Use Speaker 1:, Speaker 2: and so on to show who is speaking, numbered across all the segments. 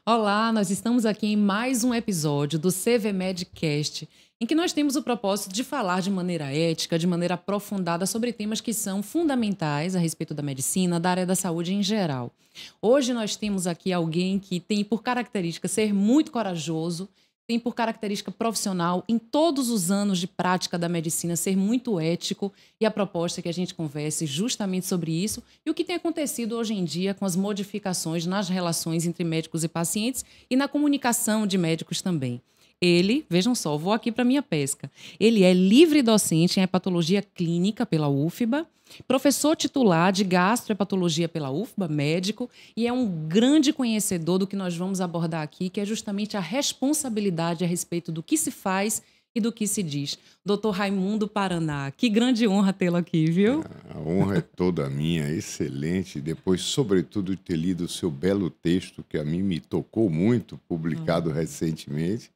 Speaker 1: Olá, nós estamos aqui em mais um episódio do CV Medcast, em que nós temos o propósito de falar de maneira ética, de maneira aprofundada sobre temas que são fundamentais a respeito da medicina, da área da saúde em geral. Hoje nós temos aqui alguém que tem por característica ser muito corajoso, tem por característica profissional, em todos os anos de prática da medicina, ser muito ético, e a proposta é que a gente converse justamente sobre isso e o que tem acontecido hoje em dia com as modificações nas relações entre médicos e pacientes e na comunicação de médicos também. Ele, vejam só, vou aqui para minha pesca. Ele é livre docente em hepatologia clínica pela UFBA, professor titular de gastrohepatologia pela UFBA, médico, e é um grande conhecedor do que nós vamos abordar aqui, que é justamente a responsabilidade a respeito do que se faz e do que se diz. Doutor Raimundo Paraná, que grande honra tê-lo aqui, viu?
Speaker 2: A honra é toda minha, excelente. Depois, sobretudo, de ter lido o seu belo texto, que a mim me tocou muito, publicado recentemente.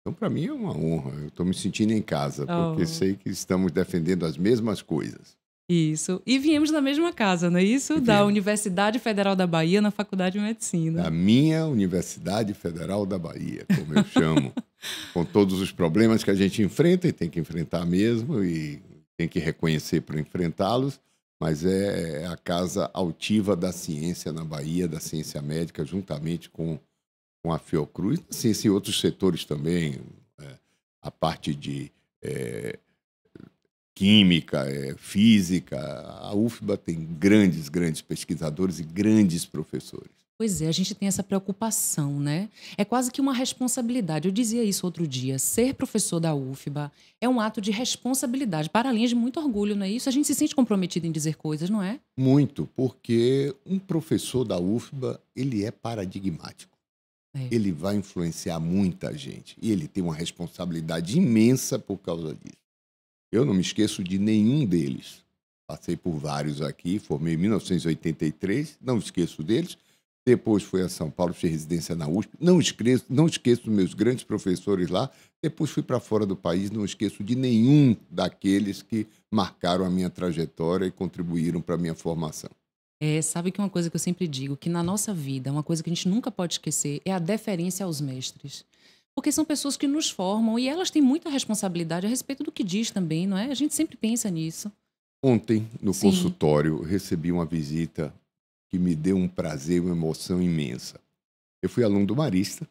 Speaker 2: Então, para mim é uma honra. Eu estou me sentindo em casa, porque
Speaker 1: Oh.
Speaker 2: sei que estamos defendendo as mesmas coisas.
Speaker 1: Isso. E viemos da mesma casa, não é isso?
Speaker 2: E
Speaker 1: Da
Speaker 2: viemos
Speaker 1: Universidade Federal da Bahia, na Faculdade de
Speaker 2: da
Speaker 1: Medicina.
Speaker 2: minha Universidade Federal da Bahia, como eu chamo, com todos os problemas que a gente enfrenta e tem que enfrentar mesmo e tem que reconhecer para enfrentá-los, mas é a casa altiva da ciência na Bahia, da ciência médica, juntamente com a Fiocruz, da ciência e outros setores também, a parte de química, física. A UFBA tem grandes pesquisadores e grandes professores.
Speaker 1: Pois é, a gente tem essa preocupação, né? É quase que uma responsabilidade. Eu dizia isso outro dia. Ser professor da UFBA é um ato de responsabilidade, para além de muito orgulho, não é isso? A gente se sente comprometido em dizer coisas, não é?
Speaker 2: Muito, porque um professor da UFBA, ele é paradigmático.
Speaker 1: É.
Speaker 2: Ele vai influenciar muita gente e ele tem uma responsabilidade imensa por causa disso. Eu não me esqueço de nenhum deles. Passei por vários aqui, formei em 1983, não esqueço deles. Depois fui a São Paulo, fiz residência na USP. Não esqueço dos meus grandes professores lá. Depois fui para fora do país, não esqueço de nenhum daqueles que marcaram a minha trajetória e contribuíram para a minha formação.
Speaker 1: Sabe que uma coisa que eu sempre digo, que na nossa vida, uma coisa que a gente nunca pode esquecer é a deferência aos mestres. Porque são pessoas que nos formam e elas têm muita responsabilidade a respeito do que diz também, não é? A gente sempre pensa nisso.
Speaker 2: Ontem, no
Speaker 1: Sim.
Speaker 2: consultório, recebi uma visita que me deu um prazer e uma emoção imensa. Eu fui aluno do Marista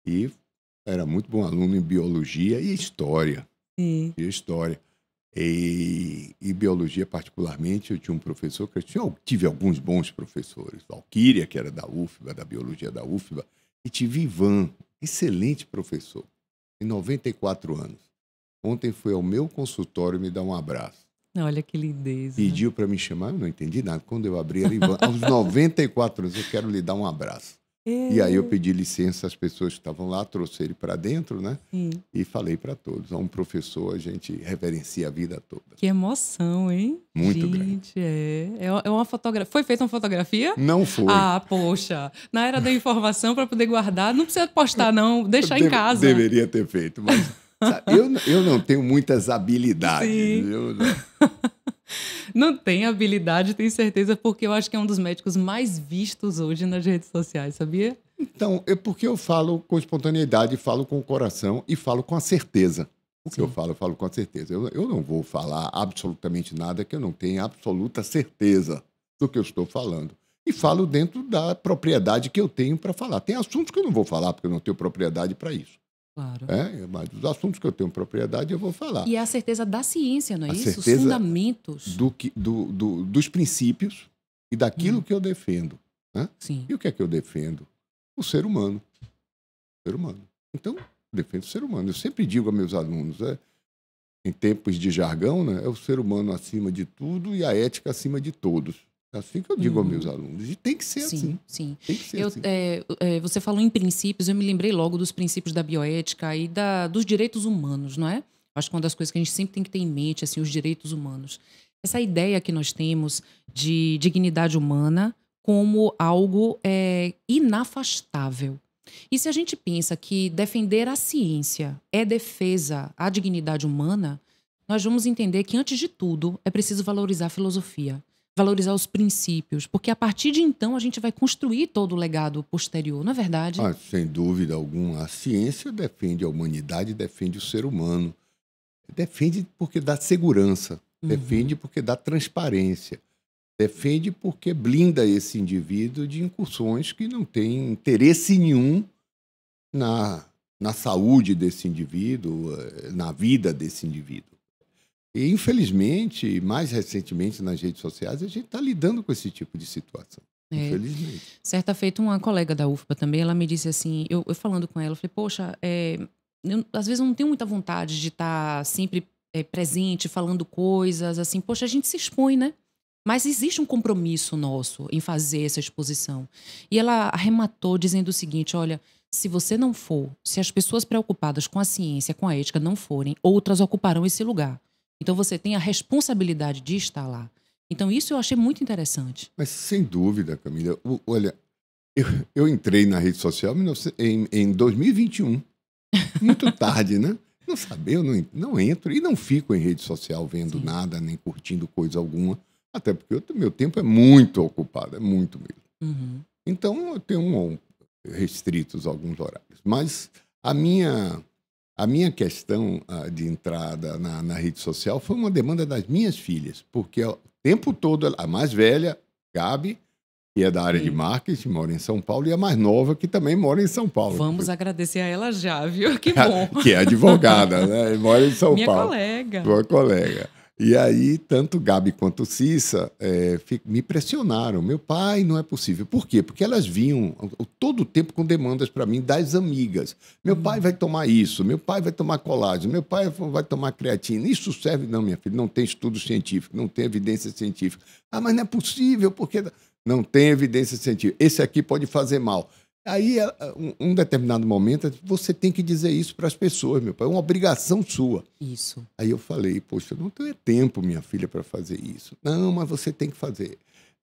Speaker 2: e era muito bom aluno em biologia e história.
Speaker 1: Sim.
Speaker 2: E história. E biologia, particularmente, eu tinha um professor que eu tive alguns bons professores. Valquíria, que era da UFBA, da biologia da UFBA, e tive Ivan, excelente professor, tem 94 anos. Ontem foi ao meu consultório me dar um abraço.
Speaker 1: Olha que lindeza.
Speaker 2: Pediu para me chamar, eu não entendi nada. Quando eu abri, era Ivan. Aos 94 anos, eu quero lhe dar um abraço. E aí eu
Speaker 1: É,
Speaker 2: pedi licença às pessoas que estavam lá, trouxe ele para dentro, né?
Speaker 1: sim.
Speaker 2: E falei para todos. A um professor, a gente reverencia a vida toda.
Speaker 1: Que emoção, hein?
Speaker 2: Muito grande.
Speaker 1: Gente, é uma fotografia. Foi feita uma fotografia?
Speaker 2: Não foi.
Speaker 1: Ah, poxa. Na era da informação, para poder guardar, não precisa postar, não. Deixar em casa.
Speaker 2: Deveria ter feito, mas sabe, eu não tenho muitas habilidades.
Speaker 1: Sim. Não tem habilidade, tenho certeza, porque eu acho que é um dos médicos mais vistos hoje nas redes sociais, sabia?
Speaker 2: Então, é porque eu falo com espontaneidade, falo com o coração e falo com a certeza. O que
Speaker 1: Sim.
Speaker 2: eu falo com a certeza. Eu não vou falar absolutamente nada que eu não tenha absoluta certeza do que eu estou falando. E falo dentro da propriedade que eu tenho para falar. Tem assuntos que eu não vou falar porque eu não tenho propriedade para isso.
Speaker 1: Claro.
Speaker 2: Mas os assuntos que eu tenho propriedade eu vou falar.
Speaker 1: E é a certeza da ciência, não é
Speaker 2: A
Speaker 1: isso? Os
Speaker 2: certeza
Speaker 1: fundamentos.
Speaker 2: dos princípios e daquilo que eu defendo. Né?
Speaker 1: Sim.
Speaker 2: E o que é que eu defendo? O ser humano. O ser humano. Então, eu defendo o ser humano. Eu sempre digo a meus alunos, em tempos de jargão, né, é o ser humano acima de tudo e a ética acima de todos. É assim que eu digo aos meus alunos. E tem que ser
Speaker 1: Sim,
Speaker 2: assim.
Speaker 1: sim.
Speaker 2: Tem que ser assim.
Speaker 1: Você falou em princípios, eu me lembrei logo dos princípios da bioética e dos direitos humanos, não é? Acho que uma das coisas que a gente sempre tem que ter em mente, assim, os direitos humanos. Essa ideia que nós temos de dignidade humana como algo inafastável. E se a gente pensa que defender a ciência é defesa à dignidade humana, nós vamos entender que, antes de tudo, é preciso valorizar a filosofia. valorizar os princípios, porque a partir de então a gente vai construir todo o legado posterior, não é verdade?
Speaker 2: Sem dúvida alguma. A ciência defende a humanidade, defende o ser humano. Defende porque dá segurança, defende porque dá transparência, defende porque blinda esse indivíduo de incursões que não têm interesse nenhum na saúde desse indivíduo, na vida desse indivíduo. E, infelizmente, mais recentemente nas redes sociais, a gente está lidando com esse tipo de situação. Infelizmente.
Speaker 1: Certa feita, uma colega da UFPA também, ela me disse assim, eu falando com ela, eu falei, poxa, às vezes eu não tenho muita vontade de estar sempre presente, falando coisas, assim, poxa, a gente se expõe, né? Mas existe um compromisso nosso em fazer essa exposição. E ela arrematou dizendo o seguinte, olha, se você não for, se as pessoas preocupadas com a ciência, com a ética não forem, outras ocuparão esse lugar. Então você tem a responsabilidade de estar lá. Então isso eu achei muito interessante.
Speaker 2: Mas sem dúvida, Camila, olha, eu entrei na rede social em 2021, muito tarde, né? Não saber, eu não entro e não fico em rede social vendo nada, nem curtindo coisa alguma, até porque o meu tempo é muito ocupado, é muito mesmo. Então eu tenho restritos alguns horários. Mas a minha questão de entrada na rede social foi uma demanda das minhas filhas, porque o tempo todo, a mais velha, Gabi, que é da área de marketing, mora em São Paulo, e a mais nova, que também mora em São Paulo.
Speaker 1: Vamos agradecer a ela já, viu? Que bom.
Speaker 2: Que é advogada, né? Mora em São Paulo. Minha colega. E aí, tanto Gabi quanto Cissa me pressionaram. Meu pai, não é possível. Por quê? Porque elas vinham todo o tempo com demandas para mim das amigas. Meu pai vai tomar isso, meu pai vai tomar colágeno, meu pai vai tomar creatina. Isso serve? Não, minha filha, não tem estudo científico, não tem evidência científica. Ah, mas não é possível, porque não tem evidência científica. Esse aqui pode fazer mal. Aí, um determinado momento, você tem que dizer isso para as pessoas, meu pai. É uma obrigação sua.
Speaker 1: Isso.
Speaker 2: Aí eu falei, poxa, eu não tenho tempo, minha filha, para fazer isso. Não, mas você tem que fazer.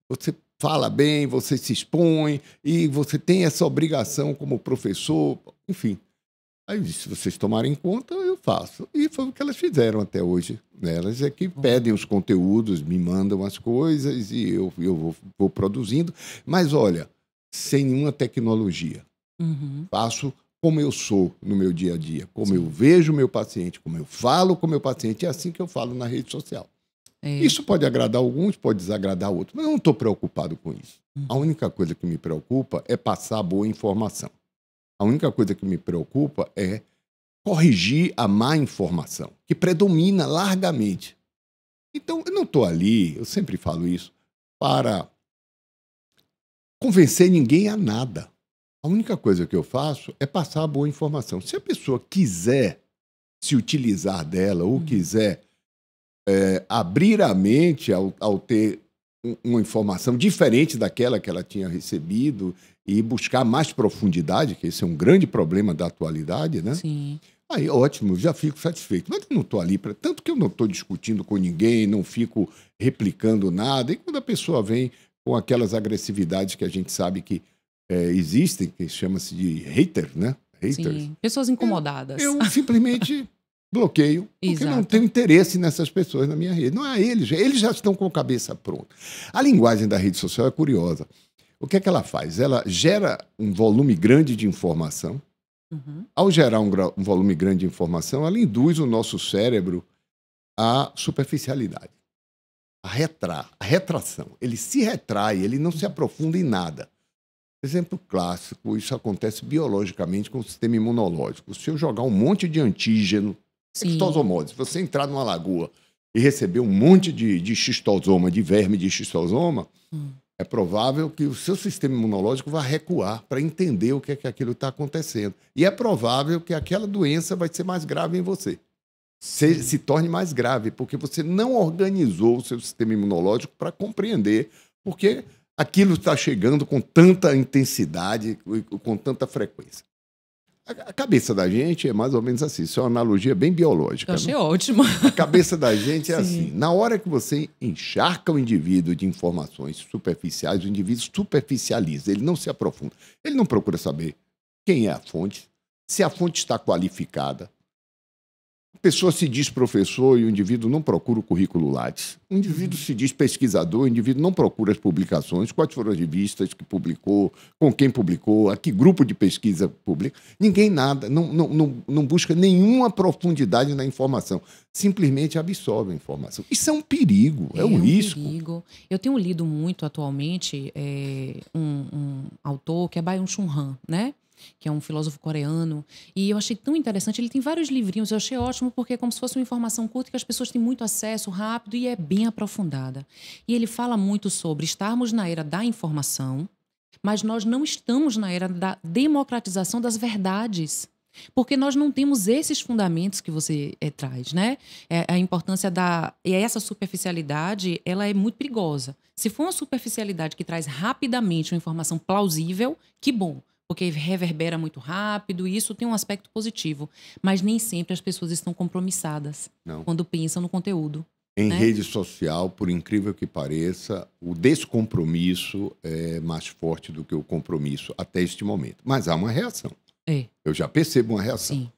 Speaker 2: Você fala bem, você se expõe e você tem essa obrigação como professor. Enfim. Aí, se vocês tomarem conta, eu faço. E foi o que elas fizeram até hoje. Elas é que pedem os conteúdos, me mandam as coisas e eu vou produzindo. Mas, olha, sem nenhuma tecnologia. Faço como eu sou no meu dia a dia, como eu vejo o meu paciente, como eu falo com o meu paciente. É assim que eu falo na rede social. Isso pode agradar alguns, pode desagradar outros, mas eu não estou preocupado com isso. A única coisa que me preocupa é passar boa informação. A única coisa que me preocupa é corrigir a má informação, que predomina largamente. Então, eu não estou ali, eu sempre falo isso, para convencer ninguém a nada. A única coisa que eu faço é passar a boa informação. Se a pessoa quiser se utilizar dela ou quiser abrir a mente ao ter uma informação diferente daquela que ela tinha recebido e buscar mais profundidade, que esse é um grande problema da atualidade, né?
Speaker 1: Sim.
Speaker 2: Aí, ótimo, já fico satisfeito. Mas eu não estou ali para... Tanto que eu não estou discutindo com ninguém, não fico replicando nada. E quando a pessoa vem com aquelas agressividades que a gente sabe que existem, que chama-se de haters, né? Haters.
Speaker 1: Sim, pessoas incomodadas.
Speaker 2: Eu simplesmente bloqueio, porque não tenho interesse nessas pessoas na minha rede. Não é eles já estão com a cabeça pronta. A linguagem da rede social é curiosa. O que é que ela faz? Ela gera um volume grande de informação. Ao gerar um volume grande de informação, ela induz o nosso cérebro à superficialidade, a retração. Ele se retrai, ele não se aprofunda em nada. Exemplo clássico, isso acontece biologicamente com o sistema imunológico. Se eu jogar um monte de antígeno, xistosomose, se você entrar numa lagoa e receber um monte de xistosoma, de verme de xistosoma, é provável que o seu sistema imunológico vá recuar para entender o que é que aquilo está acontecendo. E é provável que aquela doença vai ser mais grave em você. Se torne mais grave, porque você não organizou o seu sistema imunológico para compreender porque aquilo está chegando com tanta intensidade, com tanta frequência. A cabeça da gente é mais ou menos assim. Isso é uma analogia bem biológica.
Speaker 1: Eu achei ótimo.
Speaker 2: A cabeça da gente é assim. Na hora que você encharca o indivíduo de informações superficiais, o indivíduo superficializa. Ele não se aprofunda. Ele não procura saber quem é a fonte, se a fonte está qualificada. A pessoa se diz professor e o indivíduo não procura o currículo Lattes. O indivíduo se diz pesquisador, o indivíduo não procura as publicações, quais foram as revistas que publicou, com quem publicou, a que grupo de pesquisa publica. Ninguém nada, não busca nenhuma profundidade na informação. Simplesmente absorve a informação. Isso é um perigo, é um risco.
Speaker 1: Perigo. Eu tenho lido muito atualmente um autor que é Byung-Chul Han, né? Que é um filósofo coreano, e eu achei tão interessante. Ele tem vários livrinhos, eu achei ótimo, porque é como se fosse uma informação curta que as pessoas têm muito acesso rápido e é bem aprofundada. E ele fala muito sobre estarmos na era da informação, mas nós não estamos na era da democratização das verdades, porque nós não temos esses fundamentos que você traz, né? A importância e essa superficialidade, ela é muito perigosa. Se for uma superficialidade que traz rapidamente uma informação plausível, que bom, porque reverbera muito rápido e isso tem um aspecto positivo. Mas nem sempre as pessoas estão compromissadas quando pensam no conteúdo.
Speaker 2: Em rede social, por incrível que pareça, o descompromisso é mais forte do que o compromisso até este momento. Mas há uma reação. Eu já percebo uma reação.
Speaker 1: Sim.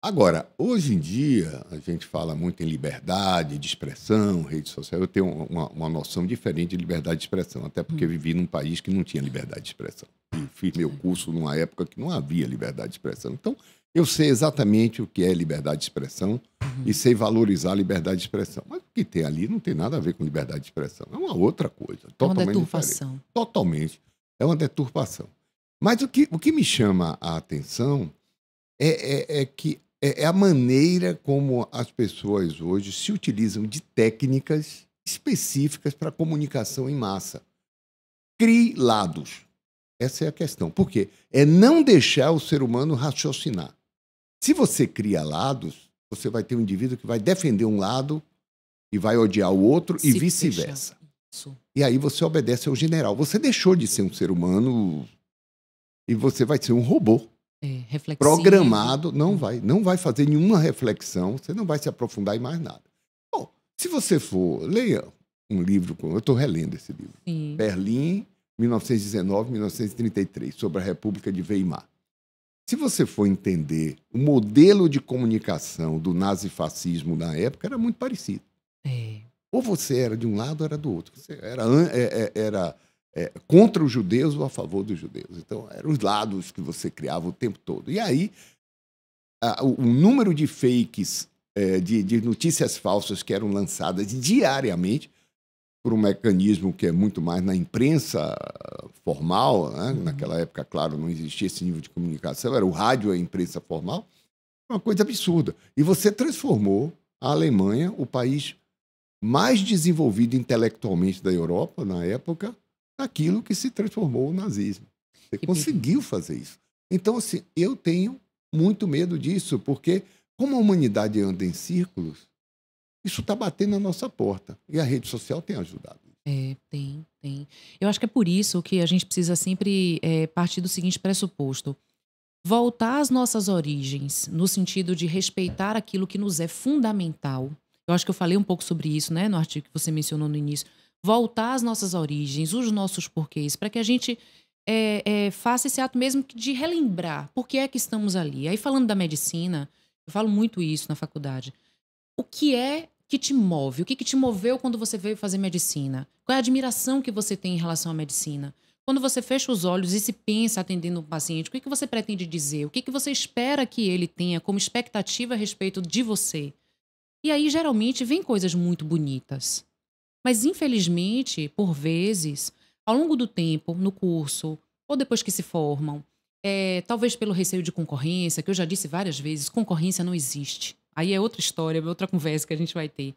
Speaker 2: Agora, hoje em dia, a gente fala muito em liberdade de expressão, rede social. Eu tenho uma noção diferente de liberdade de expressão, até porque vivi num país que não tinha liberdade de expressão. E fiz meu curso numa época que não havia liberdade de expressão. Então, eu sei exatamente o que é liberdade de expressão e sei valorizar a liberdade de expressão. Mas o que tem ali não tem nada a ver com liberdade de expressão. É uma outra coisa, totalmente
Speaker 1: uma deturpação.
Speaker 2: diferente. Totalmente. É uma deturpação. Mas o que me chama a atenção é a maneira como as pessoas hoje se utilizam de técnicas específicas para comunicação em massa. Crie lados. Essa é a questão. Por quê? É não deixar o ser humano raciocinar. Se você cria lados, você vai ter um indivíduo que vai defender um lado e vai odiar o outro e vice-versa. E aí você obedece ao general. Você deixou de ser um ser humano e você vai ser um robô. Programado, não vai fazer nenhuma reflexão, você não vai se aprofundar em mais nada. Bom, se você for, leia um livro, eu estou relendo esse livro, Berlim, 1919-1933, sobre a República de Weimar. Se você for entender o modelo de comunicação do nazifascismo na época, era muito parecido. Ou você era de um lado ou era do outro. Você era contra os judeus ou a favor dos judeus. Então, eram os lados que você criava o tempo todo. E aí, o número de fakes, de notícias falsas que eram lançadas diariamente por um mecanismo que é muito mais na imprensa formal, né? Naquela época, claro, não existia esse nível de comunicação, era o rádio e a imprensa formal, uma coisa absurda. E você transformou a Alemanha, o país mais desenvolvido intelectualmente da Europa, na época, naquilo que se transformou o nazismo. Você conseguiu fazer isso. Então, assim, eu tenho muito medo disso, porque como a humanidade anda em círculos, isso está batendo na nossa porta. E a rede social tem ajudado.
Speaker 1: Tem. Eu acho que é por isso que a gente precisa sempre partir do seguinte pressuposto. Voltar às nossas origens, no sentido de respeitar aquilo que nos é fundamental. Eu acho que eu falei um pouco sobre isso, né, no artigo que você mencionou no início. Voltar às nossas origens, os nossos porquês, para que a gente faça esse ato mesmo de relembrar por que é que estamos ali. Aí, falando da medicina, eu falo muito isso na faculdade. O que é que te move? O que te moveu quando você veio fazer medicina? Qual é a admiração que você tem em relação à medicina? Quando você fecha os olhos e se pensa atendendo um paciente, o que você pretende dizer? O que você espera que ele tenha como expectativa a respeito de você? E aí, geralmente, vem coisas muito bonitas. Mas, infelizmente, por vezes, ao longo do tempo, no curso, ou depois que se formam, talvez pelo receio de concorrência, que eu já disse várias vezes, concorrência não existe. Aí é outra história, é outra conversa que a gente vai ter.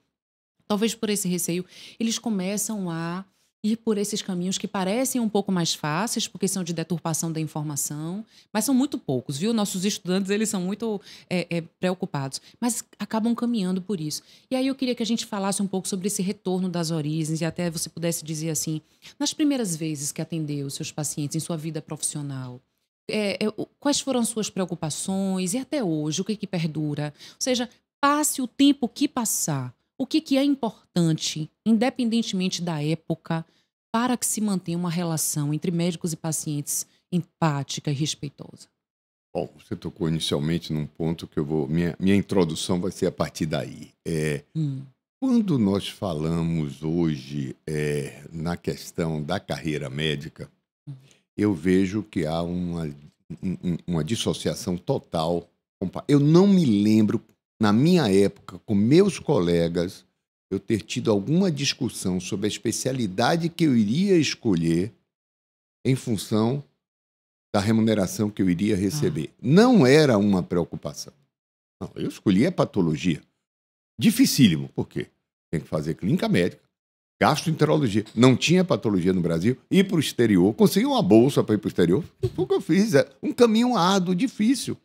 Speaker 1: Talvez por esse receio, eles começam a ir por esses caminhos que parecem um pouco mais fáceis, porque são de deturpação da informação, mas são muito poucos, viu? Nossos estudantes, eles são muito preocupados, mas acabam caminhando por isso. E aí eu queria que a gente falasse um pouco sobre esse retorno das origens e até você pudesse dizer assim, nas primeiras vezes que atendeu seus pacientes em sua vida profissional, quais foram as suas preocupações e até hoje, o que perdura? Ou seja, passe o tempo que passar, o que é importante, independentemente da época, para que se mantenha uma relação entre médicos e pacientes empática e respeitosa?
Speaker 2: Bom, você tocou inicialmente num ponto que eu vou. Minha introdução vai ser a partir daí.
Speaker 1: Hum.
Speaker 2: Quando nós falamos hoje na questão da carreira médica, eu vejo que há uma dissociação total. Eu não me lembro, na minha época, com meus colegas, eu ter tido alguma discussão sobre a especialidade que eu iria escolher em função da remuneração que eu iria receber. Não era uma preocupação. Não, eu escolhi a patologia. Dificílimo, por quê? Tem que fazer clínica médica, gastroenterologia. Não tinha patologia no Brasil, ir para o exterior, consegui uma bolsa para ir para o exterior. Foi o que eu fiz. É um caminho árduo, difícil.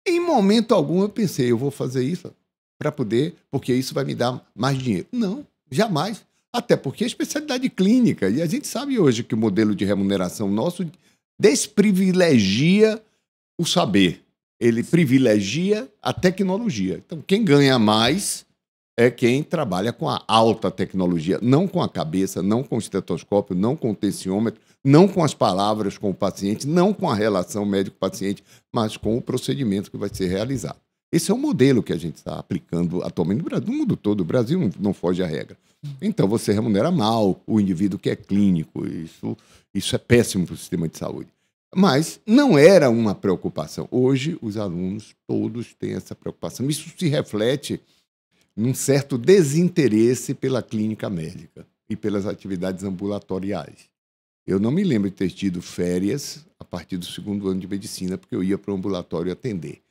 Speaker 2: Em momento algum eu pensei, eu vou fazer isso para poder, porque isso vai me dar mais dinheiro. Não, jamais. Até porque é especialidade clínica. E a gente sabe hoje que o modelo de remuneração nosso desprivilegia o saber. Ele privilegia a tecnologia. Então, quem ganha mais é quem trabalha com a alta tecnologia, não com a cabeça, não com o estetoscópio, não com o tensiômetro, não com as palavras com o paciente, não com a relação médico-paciente, mas com o procedimento que vai ser realizado. Esse é o modelo que a gente está aplicando atualmente no mundo todo. O Brasil não foge à regra. Então, você remunera mal o indivíduo que é clínico. Isso é péssimo para o sistema de saúde. Mas não era uma preocupação. Hoje, os alunos todos têm essa preocupação. Isso se reflete num certo desinteresse pela clínica médica e pelas atividades ambulatoriais. Eu não me lembro de ter tido férias a partir do 2º ano de medicina, porque eu ia para o ambulatório atender.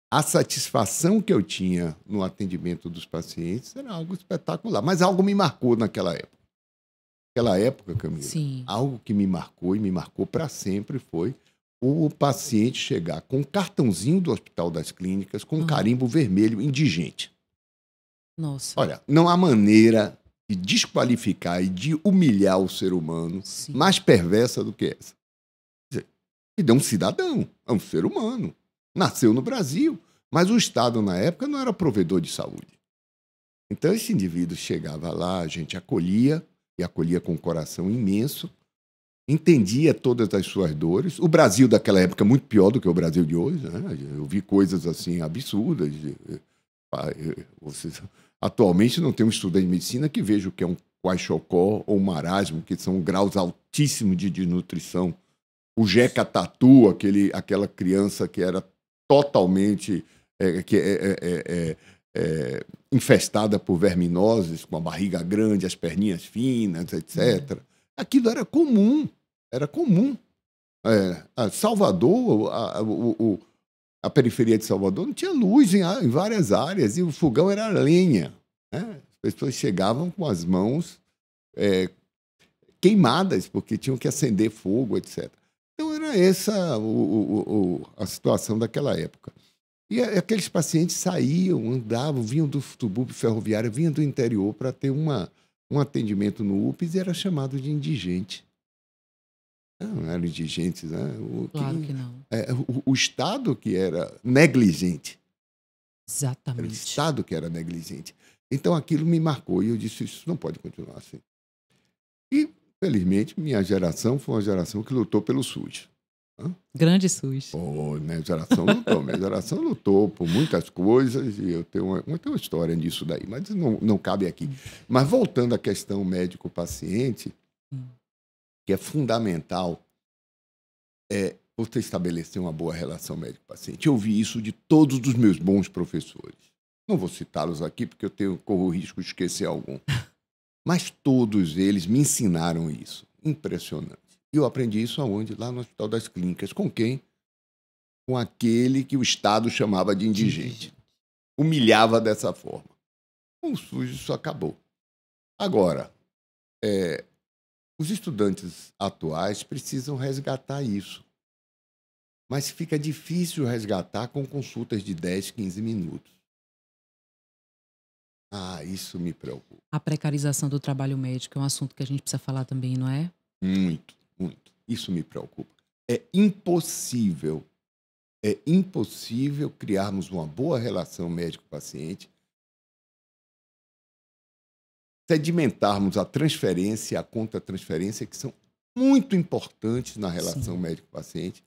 Speaker 2: A satisfação que eu tinha no atendimento dos pacientes era algo espetacular, mas algo me marcou naquela época. Naquela época, Camila,
Speaker 1: Sim.
Speaker 2: algo que me marcou e me marcou para sempre foi o paciente chegar com um cartãozinho do Hospital das Clínicas com um carimbo vermelho indigente.
Speaker 1: Nossa.
Speaker 2: Olha, não há maneira de desqualificar e de humilhar o ser humano mais perversa do que essa. Quer dizer, ele é um cidadão, é um ser humano. Nasceu no Brasil, mas o Estado, na época, não era provedor de saúde. Então, esse indivíduo chegava lá, a gente acolhia, e acolhia com um coração imenso, entendia todas as suas dores. O Brasil daquela época é muito pior do que o Brasil de hoje, né? Eu vi coisas assim absurdas. Atualmente não tem um estudante de medicina que veja o que é um kwashiorkor ou um marasmo, que são graus altíssimos de desnutrição. O Jeca Tatu, aquela criança que era totalmente infestada por verminoses, com a barriga grande, as perninhas finas, etc. Aquilo era comum. Era comum. Salvador, a periferia de Salvador não tinha luz em várias áreas e o fogão era lenha. Né? As pessoas chegavam com as mãos queimadas porque tinham que acender fogo, etc. Então era essa a situação daquela época. E aqueles pacientes saíam, andavam, vinham do subúrbio ferroviário, vinham do interior para ter um atendimento no UPS e era chamado de indigente. Não eram indigentes, né?
Speaker 1: Claro que não.
Speaker 2: O Estado que era negligente.
Speaker 1: Exatamente.
Speaker 2: Era o Estado que era negligente. Então aquilo me marcou e eu disse, isso não pode continuar assim. E, felizmente, minha geração foi uma geração que lutou pelo SUS.
Speaker 1: Grande SUS.
Speaker 2: Minha geração lutou por muitas coisas e eu tenho uma história disso daí, mas não cabe aqui. Mas voltando à questão médico-paciente, que é fundamental você estabelecer uma boa relação médico-paciente. Eu ouvi isso de todos os meus bons professores. Não vou citá-los aqui porque eu corro o risco de esquecer algum. Mas todos eles me ensinaram isso. Impressionante. E eu aprendi isso aonde? Lá no Hospital das Clínicas. Com quem? Com aquele que o Estado chamava de indigente. Humilhava dessa forma. Com o SUS isso acabou. Agora, os estudantes atuais precisam resgatar isso. Mas fica difícil resgatar com consultas de 10, 15 minutos. Isso me preocupa.
Speaker 1: A precarização do trabalho médico é um assunto que a gente precisa falar também, não é?
Speaker 2: Muito, muito. Isso me preocupa. É impossível criarmos uma boa relação médico-paciente, sedimentarmos a transferência e a contra-transferência, que são muito importantes na relação médico-paciente,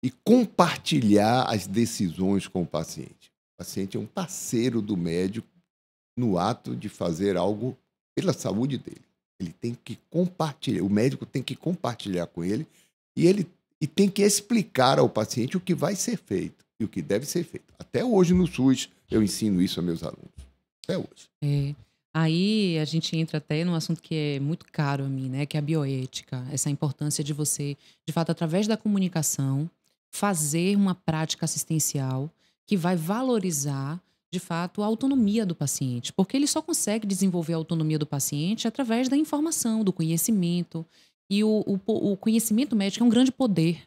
Speaker 2: e compartilhar as decisões com o paciente. O paciente é um parceiro do médico no ato de fazer algo pela saúde dele. Ele tem que compartilhar, o médico tem que compartilhar com ele e tem que explicar ao paciente o que vai ser feito e o que deve ser feito. Até hoje no SUS eu ensino isso a meus alunos. Até hoje.
Speaker 1: Aí a gente entra até num assunto que é muito caro a mim, né? Que é a bioética. Essa importância de você, de fato, através da comunicação, fazer uma prática assistencial que vai valorizar, de fato, a autonomia do paciente. Porque ele só consegue desenvolver a autonomia do paciente através da informação, do conhecimento. E o conhecimento médico é um grande poder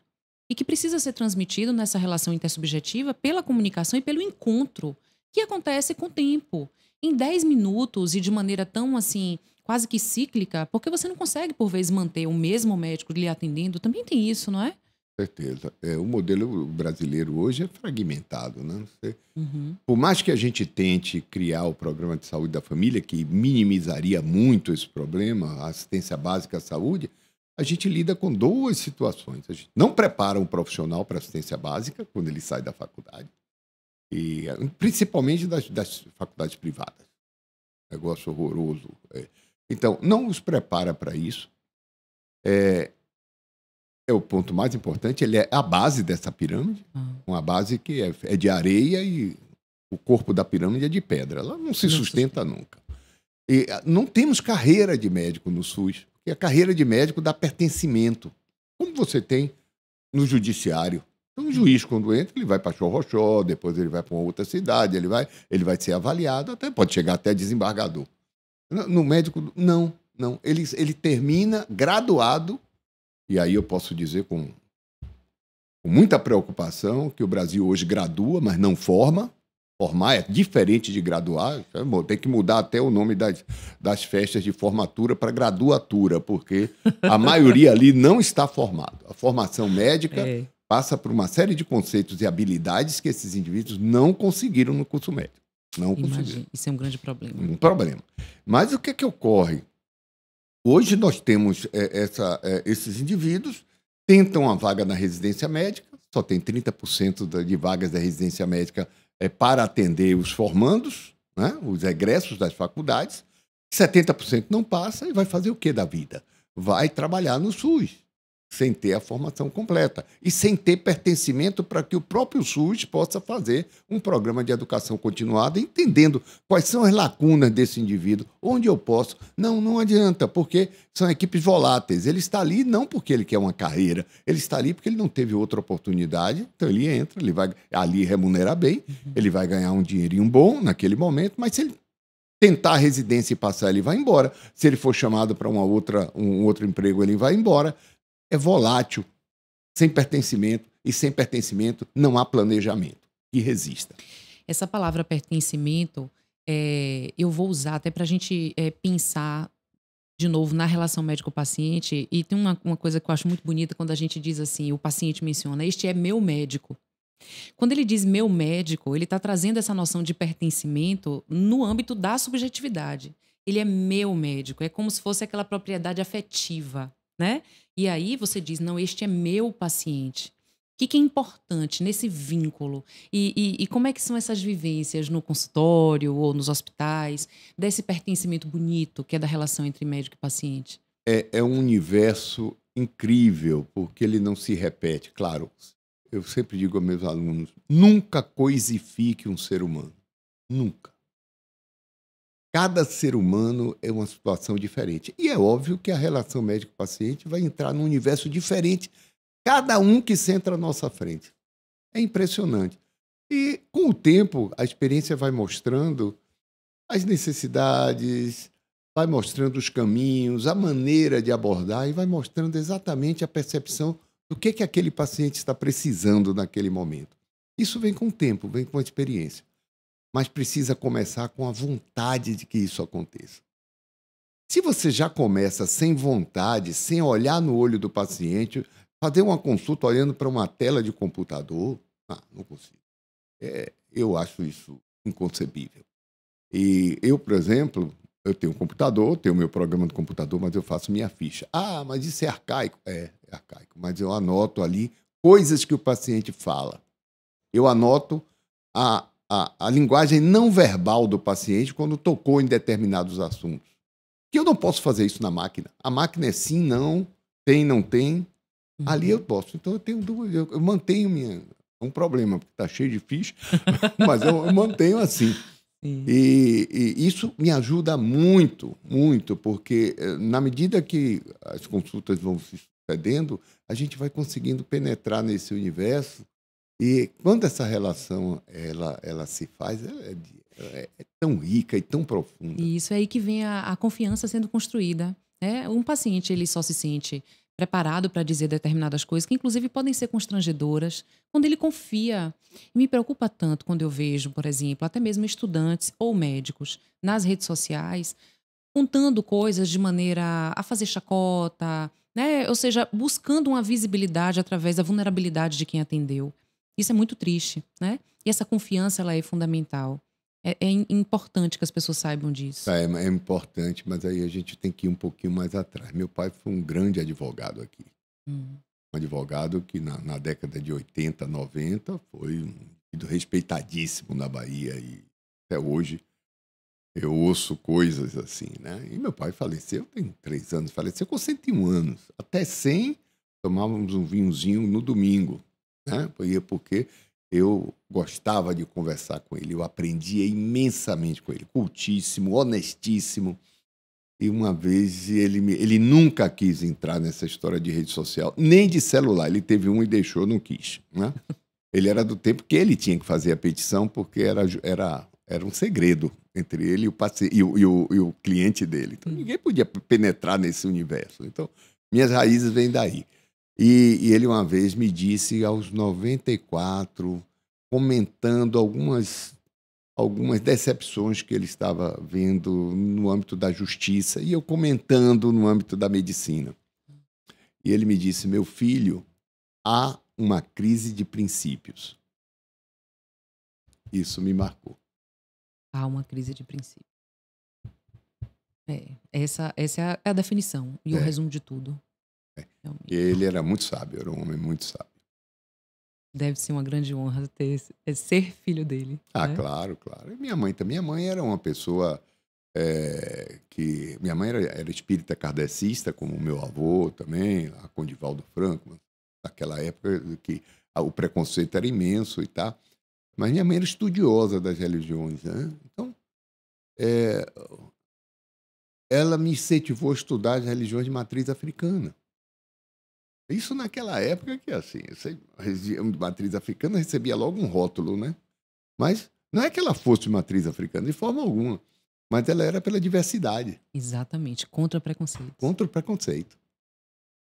Speaker 1: e que precisa ser transmitido nessa relação intersubjetiva pela comunicação e pelo encontro, que acontece com o tempo. Em 10 minutos e de maneira tão, assim, quase que cíclica, porque você não consegue, por vezes, manter o mesmo médico lhe atendendo. Também tem isso, não é?
Speaker 2: Certeza. O modelo brasileiro hoje é fragmentado, né? Por mais que a gente tente criar o programa de saúde da família, que minimizaria muito esse problema, a assistência básica à saúde, a gente lida com duas situações. A gente não prepara um profissional para assistência básica quando ele sai da faculdade, e principalmente das faculdades privadas. Negócio horroroso. Então, não os prepara para isso. É o ponto mais importante, ele é a base dessa pirâmide, uma base que é de areia e o corpo da pirâmide é de pedra. Ela não se sustenta nunca. E não temos carreira de médico no SUS, porque a carreira de médico dá pertencimento, como você tem no judiciário. Então, um juiz, quando entra, ele vai para Xorroxó, depois ele vai para uma outra cidade, ele vai ser avaliado, pode chegar até desembargador. No médico, não. Ele termina graduado. E aí eu posso dizer com muita preocupação que o Brasil hoje gradua, mas não forma. Formar é diferente de graduar. Tem que mudar até o nome das festas de formatura para graduatura, porque a maioria ali não está formado. A formação médica passa por uma série de conceitos e habilidades que esses indivíduos não conseguiram no curso médico. Não conseguiram.
Speaker 1: Isso é um grande problema.
Speaker 2: Um problema. Mas o que ocorre? Hoje nós temos esses indivíduos, tentam a vaga na residência médica, só tem 30% de vagas da residência médica para atender os formandos, né, os egressos das faculdades, 70% não passa e vai fazer o que da vida? Vai trabalhar no SUS, sem ter a formação completa e sem ter pertencimento para que o próprio SUS possa fazer um programa de educação continuada, entendendo quais são as lacunas desse indivíduo, onde eu posso. Não adianta, porque são equipes voláteis. Ele está ali não porque ele quer uma carreira, ele está ali porque ele não teve outra oportunidade, então ele entra, ele vai ali remunerar bem, ele vai ganhar um dinheirinho bom naquele momento, mas se ele tentar a residência e passar, ele vai embora. Se ele for chamado para um outro emprego, ele vai embora. É volátil, sem pertencimento, e sem pertencimento não há planejamento que resista.
Speaker 1: Essa palavra pertencimento, eu vou usar até para a gente pensar de novo na relação médico-paciente, e tem uma coisa que eu acho muito bonita quando a gente diz assim, o paciente menciona, este é meu médico. Quando ele diz meu médico, ele está trazendo essa noção de pertencimento no âmbito da subjetividade. Ele é meu médico, é como se fosse aquela propriedade afetiva, né? E aí você diz, não, este é meu paciente. O que é importante nesse vínculo? E como é que são essas vivências no consultório ou nos hospitais, desse pertencimento bonito que é da relação entre médico e paciente?
Speaker 2: É um universo incrível, porque ele não se repete. Claro, eu sempre digo aos meus alunos, nunca coisifique um ser humano. Nunca. Cada ser humano é uma situação diferente. E é óbvio que a relação médico-paciente vai entrar num universo diferente, cada um que senta à nossa frente. É impressionante. E, com o tempo, a experiência vai mostrando as necessidades, vai mostrando os caminhos, a maneira de abordar e vai mostrando exatamente a percepção do que aquele paciente está precisando naquele momento. Isso vem com o tempo, vem com a experiência. Mas precisa começar com a vontade de que isso aconteça. Se você já começa sem vontade, sem olhar no olho do paciente, fazer uma consulta olhando para uma tela de computador, não consigo. Eu acho isso inconcebível. E eu, por exemplo, eu tenho um computador, tenho meu programa de computador, mas eu faço minha ficha. Mas isso é arcaico? É arcaico. Mas eu anoto ali coisas que o paciente fala. Eu anoto a linguagem não verbal do paciente quando tocou em determinados assuntos. Que eu não posso fazer isso na máquina. A máquina é sim, não, tem, não tem. Ali eu posso. Então eu tenho duas. Eu mantenho um problema, porque está cheio de ficha, mas eu mantenho assim. E isso me ajuda muito, muito, porque na medida que as consultas vão se sucedendo, a gente vai conseguindo penetrar nesse universo. E quando essa relação ela se faz, ela é tão rica e tão profunda.
Speaker 1: E isso é aí que vem a confiança sendo construída. Né? Um paciente ele só se sente preparado para dizer determinadas coisas, que inclusive podem ser constrangedoras, quando ele confia. E me preocupa tanto quando eu vejo, por exemplo, até mesmo estudantes ou médicos nas redes sociais contando coisas de maneira a fazer chacota, né? Ou seja, buscando uma visibilidade através da vulnerabilidade de quem atendeu. Isso é muito triste, né? E essa confiança ela é fundamental. É importante que as pessoas saibam disso.
Speaker 2: É importante, mas aí a gente tem que ir um pouquinho mais atrás. Meu pai foi um grande advogado aqui. Um advogado que na década de 80, 90 foi respeitadíssimo na Bahia e até hoje eu ouço coisas assim, né? E meu pai faleceu, tem 3 anos, faleceu com 101 anos. Até 100, tomávamos um vinhozinho no domingo, né? Porque eu gostava de conversar com ele, eu aprendia imensamente com ele, cultíssimo, honestíssimo. E uma vez ele nunca quis entrar nessa história de rede social, nem de celular. Ele teve um e deixou, não quis, né? Ele era do tempo que ele tinha que fazer a petição, porque era um segredo entre ele e o cliente dele. Então, ninguém podia penetrar nesse universo. Então, minhas raízes vêm daí. E ele uma vez me disse, aos 94, comentando algumas decepções que ele estava vendo no âmbito da justiça, e eu comentando no âmbito da medicina. E ele me disse, meu filho, há uma crise de princípios. Isso me marcou.
Speaker 1: Há uma crise de princípio. Essa é a definição e o resumo de tudo.
Speaker 2: E ele era muito sábio, era um homem muito sábio.
Speaker 1: Deve ser uma grande honra ser filho dele.
Speaker 2: Né? Claro, claro. E minha mãe também. Minha mãe era uma pessoa que... Minha mãe era espírita kardecista, como o meu avô também, a Condivaldo Franco, naquela época que o preconceito era imenso e tal. Mas minha mãe era estudiosa das religiões, né? Então, ela me incentivou a estudar as religiões de matriz africana. Isso naquela época que, assim, religião de matriz africana recebia logo um rótulo, né? Mas não é que ela fosse de matriz africana, de forma alguma. Mas ela era pela diversidade.
Speaker 1: Exatamente, contra preconceito.
Speaker 2: Contra o preconceito.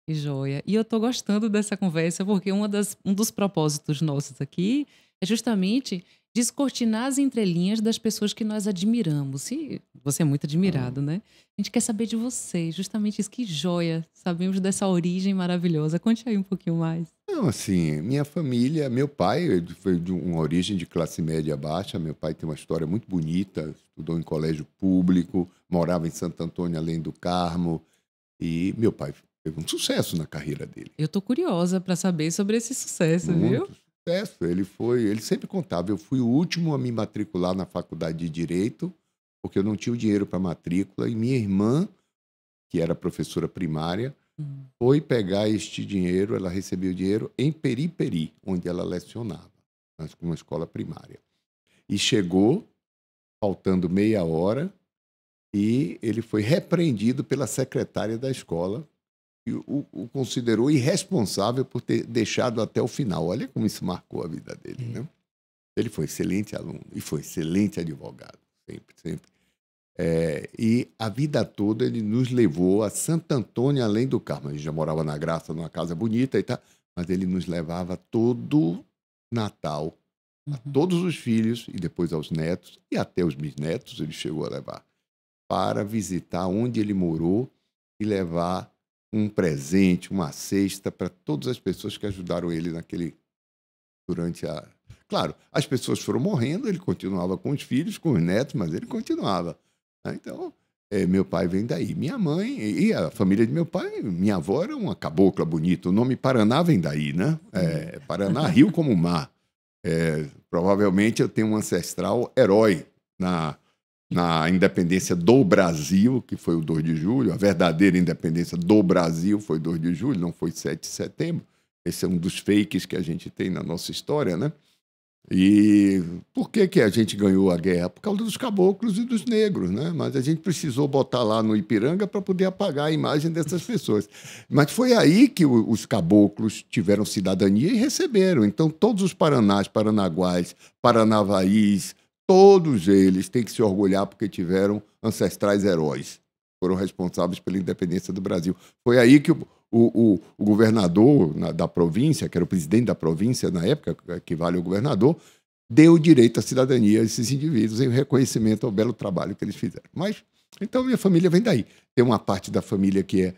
Speaker 1: Que joia. E eu estou gostando dessa conversa porque um dos propósitos nossos aqui é justamente descortinar as entrelinhas das pessoas que nós admiramos. E você é muito admirado, né? A gente quer saber de você, justamente isso. Que joia. Sabemos dessa origem maravilhosa. Conte aí um pouquinho mais.
Speaker 2: Não, assim, minha família, meu pai foi de uma origem de classe média baixa. Meu pai tem uma história muito bonita, estudou em colégio público, morava em Santo Antônio, além do Carmo. E meu pai teve um sucesso na carreira dele.
Speaker 1: Eu tô curiosa para saber sobre esse sucesso, viu?
Speaker 2: Sucesso. Ele sempre contava. Eu fui o último a me matricular na faculdade de Direito, porque eu não tinha o dinheiro para matrícula, e minha irmã, que era professora primária, foi pegar este dinheiro, ela recebeu o dinheiro em Periperi, onde ela lecionava, numa escola primária. E chegou, faltando meia hora, e ele foi repreendido pela secretária da escola, e o considerou irresponsável por ter deixado até o final. Olha como isso marcou a vida dele, né? Ele foi excelente aluno e foi excelente advogado, sempre, sempre. E a vida toda ele nos levou a Santo Antônio, além do Carmo. A gente já morava na Graça, numa casa bonita e tal, mas ele nos levava todo Natal, a todos os filhos e depois aos netos, e até os bisnetos ele chegou a levar, para visitar onde ele morou e levar um presente, uma cesta para todas as pessoas que ajudaram ele durante a... Claro, as pessoas foram morrendo, ele continuava com os filhos, com os netos, mas ele continuava. Então, meu pai vem daí. Minha mãe e a família de meu pai, minha avó era uma cabocla bonita. O nome Paraná vem daí, né? Paraná, rio como mar. Provavelmente eu tenho um ancestral herói na independência do Brasil, que foi o 2 de julho. A verdadeira independência do Brasil foi 2 de julho, não foi 7 de setembro. Esse é um dos fakes que a gente tem na nossa história, né? E por que a gente ganhou a guerra? Por causa dos caboclos e dos negros, né? Mas a gente precisou botar lá no Ipiranga para poder apagar a imagem dessas pessoas. Mas foi aí que os caboclos tiveram cidadania e receberam. Então, todos os paranás, paranaguás, paranavaís, todos eles têm que se orgulhar porque tiveram ancestrais heróis. Foram responsáveis pela independência do Brasil. Foi aí que o governador da província, que era o presidente da província na época, que equivale ao governador, deu direito à cidadania a esses indivíduos em reconhecimento ao belo trabalho que eles fizeram. Mas, então, minha família vem daí. Tem uma parte da família que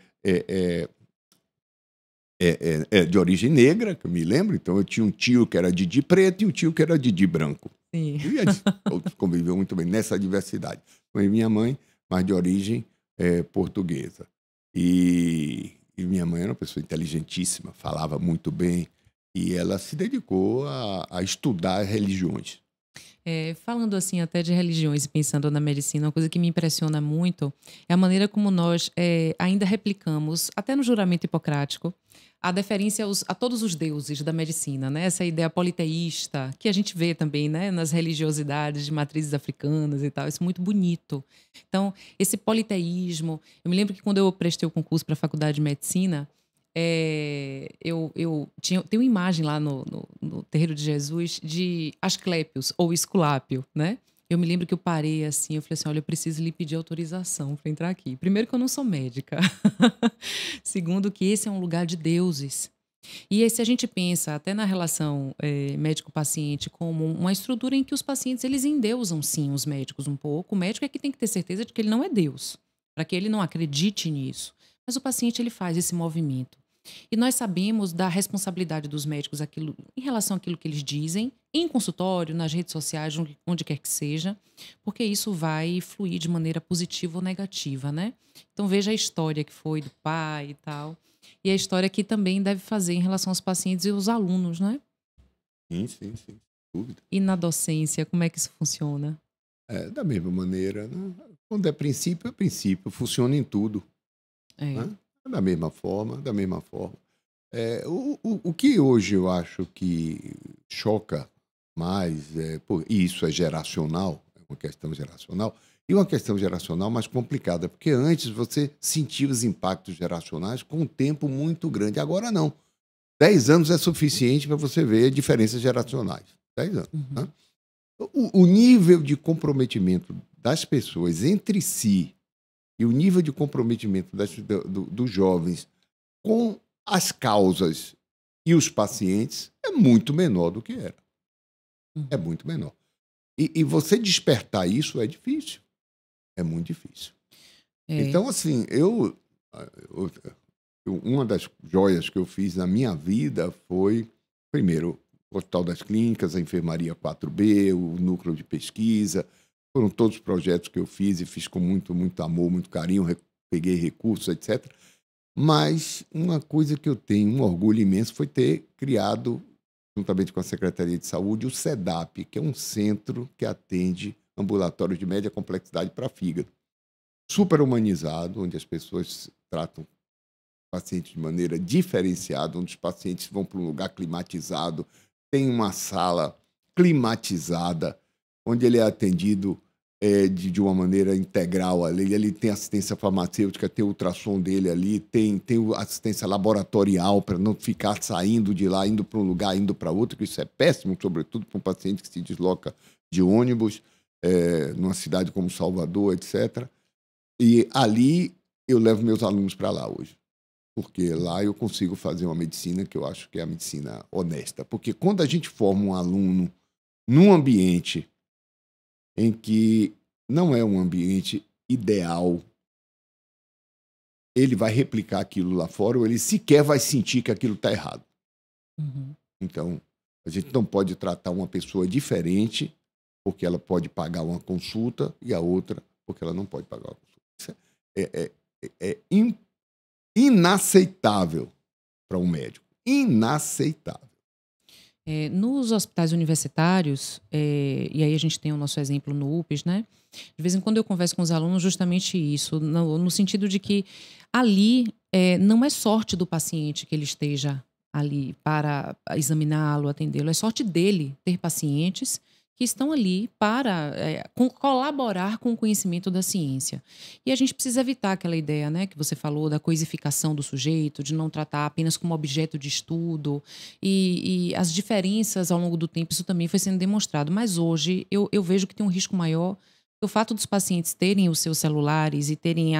Speaker 2: é de origem negra, que eu me lembro. Então, eu tinha um tio que era Didi preto e um tio que era Didi branco.
Speaker 1: Sim.
Speaker 2: E todos conviveram muito bem nessa diversidade. Foi minha mãe, mas de origem portuguesa. E minha mãe era uma pessoa inteligentíssima, falava muito bem, e ela se dedicou a estudar religiões.
Speaker 1: Falando assim até de religiões e pensando na medicina, uma coisa que me impressiona muito é a maneira como nós ainda replicamos, até no juramento hipocrático, a deferência a todos os deuses da medicina, né? Essa ideia politeísta que a gente vê também, né, nas religiosidades de matrizes africanas e tal, isso é muito bonito. Então, esse politeísmo, eu me lembro que quando eu prestei o concurso para a faculdade de medicina, tem uma imagem lá no Terreiro de Jesus de Asclépios ou Esculápio, né? Eu me lembro que eu parei assim, eu falei assim, olha, eu preciso lhe pedir autorização para entrar aqui. Primeiro que eu não sou médica. Segundo que esse é um lugar de deuses. E aí, se a gente pensa até na relação médico-paciente como uma estrutura em que os pacientes eles endeusam sim os médicos um pouco, o médico é que tem que ter certeza de que ele não é Deus, para que ele não acredite nisso. Mas o paciente ele faz esse movimento. E nós sabemos da responsabilidade dos médicos em relação àquilo que eles dizem, em consultório, nas redes sociais, onde quer que seja, porque isso vai fluir de maneira positiva ou negativa, né? Então veja a história que foi do pai e tal, e a história que também deve fazer em relação aos pacientes e aos alunos, né?
Speaker 2: Sim, sem dúvida.
Speaker 1: E na docência, como é que isso funciona?
Speaker 2: Da mesma maneira, né? Quando é princípio, funciona em tudo. Né? Da mesma forma. O que hoje eu acho que choca mais, e isso é geracional, é uma questão geracional, e uma questão geracional mais complicada, porque antes você sentia os impactos geracionais com um tempo muito grande, agora não. 10 anos é suficiente para você ver diferenças geracionais. 10 anos.
Speaker 1: Uhum.
Speaker 2: Né? O nível de comprometimento das pessoas entre si e o nível de comprometimento dos jovens com as causas e os pacientes é muito menor do que era. É muito menor. E você despertar isso é difícil. É muito difícil. Então, assim, uma das joias que eu fiz na minha vida foi, primeiro, o Hospital das Clínicas, a Enfermaria 4B, o Núcleo de Pesquisa. Foram todos os projetos que eu fiz e fiz com muito, muito amor, muito carinho, peguei recursos, etc. Mas uma coisa que eu tenho um orgulho imenso foi ter criado, juntamente com a Secretaria de Saúde, o CEDAP, que é um centro que atende ambulatórios de média complexidade para fígado. Super humanizado, onde as pessoas tratam pacientes de maneira diferenciada, onde os pacientes vão para um lugar climatizado, tem uma sala climatizada, onde ele é atendido de uma maneira integral ali. Ele tem assistência farmacêutica, tem o ultrassom dele ali, tem assistência laboratorial para não ficar saindo de lá, indo para um lugar, indo para outro, que isso é péssimo, sobretudo para um paciente que se desloca de ônibus, numa cidade como Salvador, etc. E ali eu levo meus alunos para lá hoje, porque lá eu consigo fazer uma medicina que eu acho que é a medicina honesta. Porque quando a gente forma um aluno num ambiente em que não é um ambiente ideal, ele vai replicar aquilo lá fora ou ele sequer vai sentir que aquilo está errado.
Speaker 1: Uhum.
Speaker 2: Então, a gente não pode tratar uma pessoa diferente porque ela pode pagar uma consulta e a outra porque ela não pode pagar uma consulta. é, é inaceitável para um médico. Inaceitável.
Speaker 1: Nos hospitais universitários, e aí a gente tem o nosso exemplo no UPES, né? De vez em quando eu converso com os alunos justamente isso, no sentido de que ali não é sorte do paciente que ele esteja ali para examiná-lo, atendê-lo, é sorte dele ter pacientes que estão ali para colaborar com o conhecimento da ciência. E a gente precisa evitar aquela ideia, né, que você falou da coisificação do sujeito, de não tratar apenas como objeto de estudo, e as diferenças ao longo do tempo, isso também foi sendo demonstrado. Mas hoje eu vejo que tem um risco maior, o fato dos pacientes terem os seus celulares e terem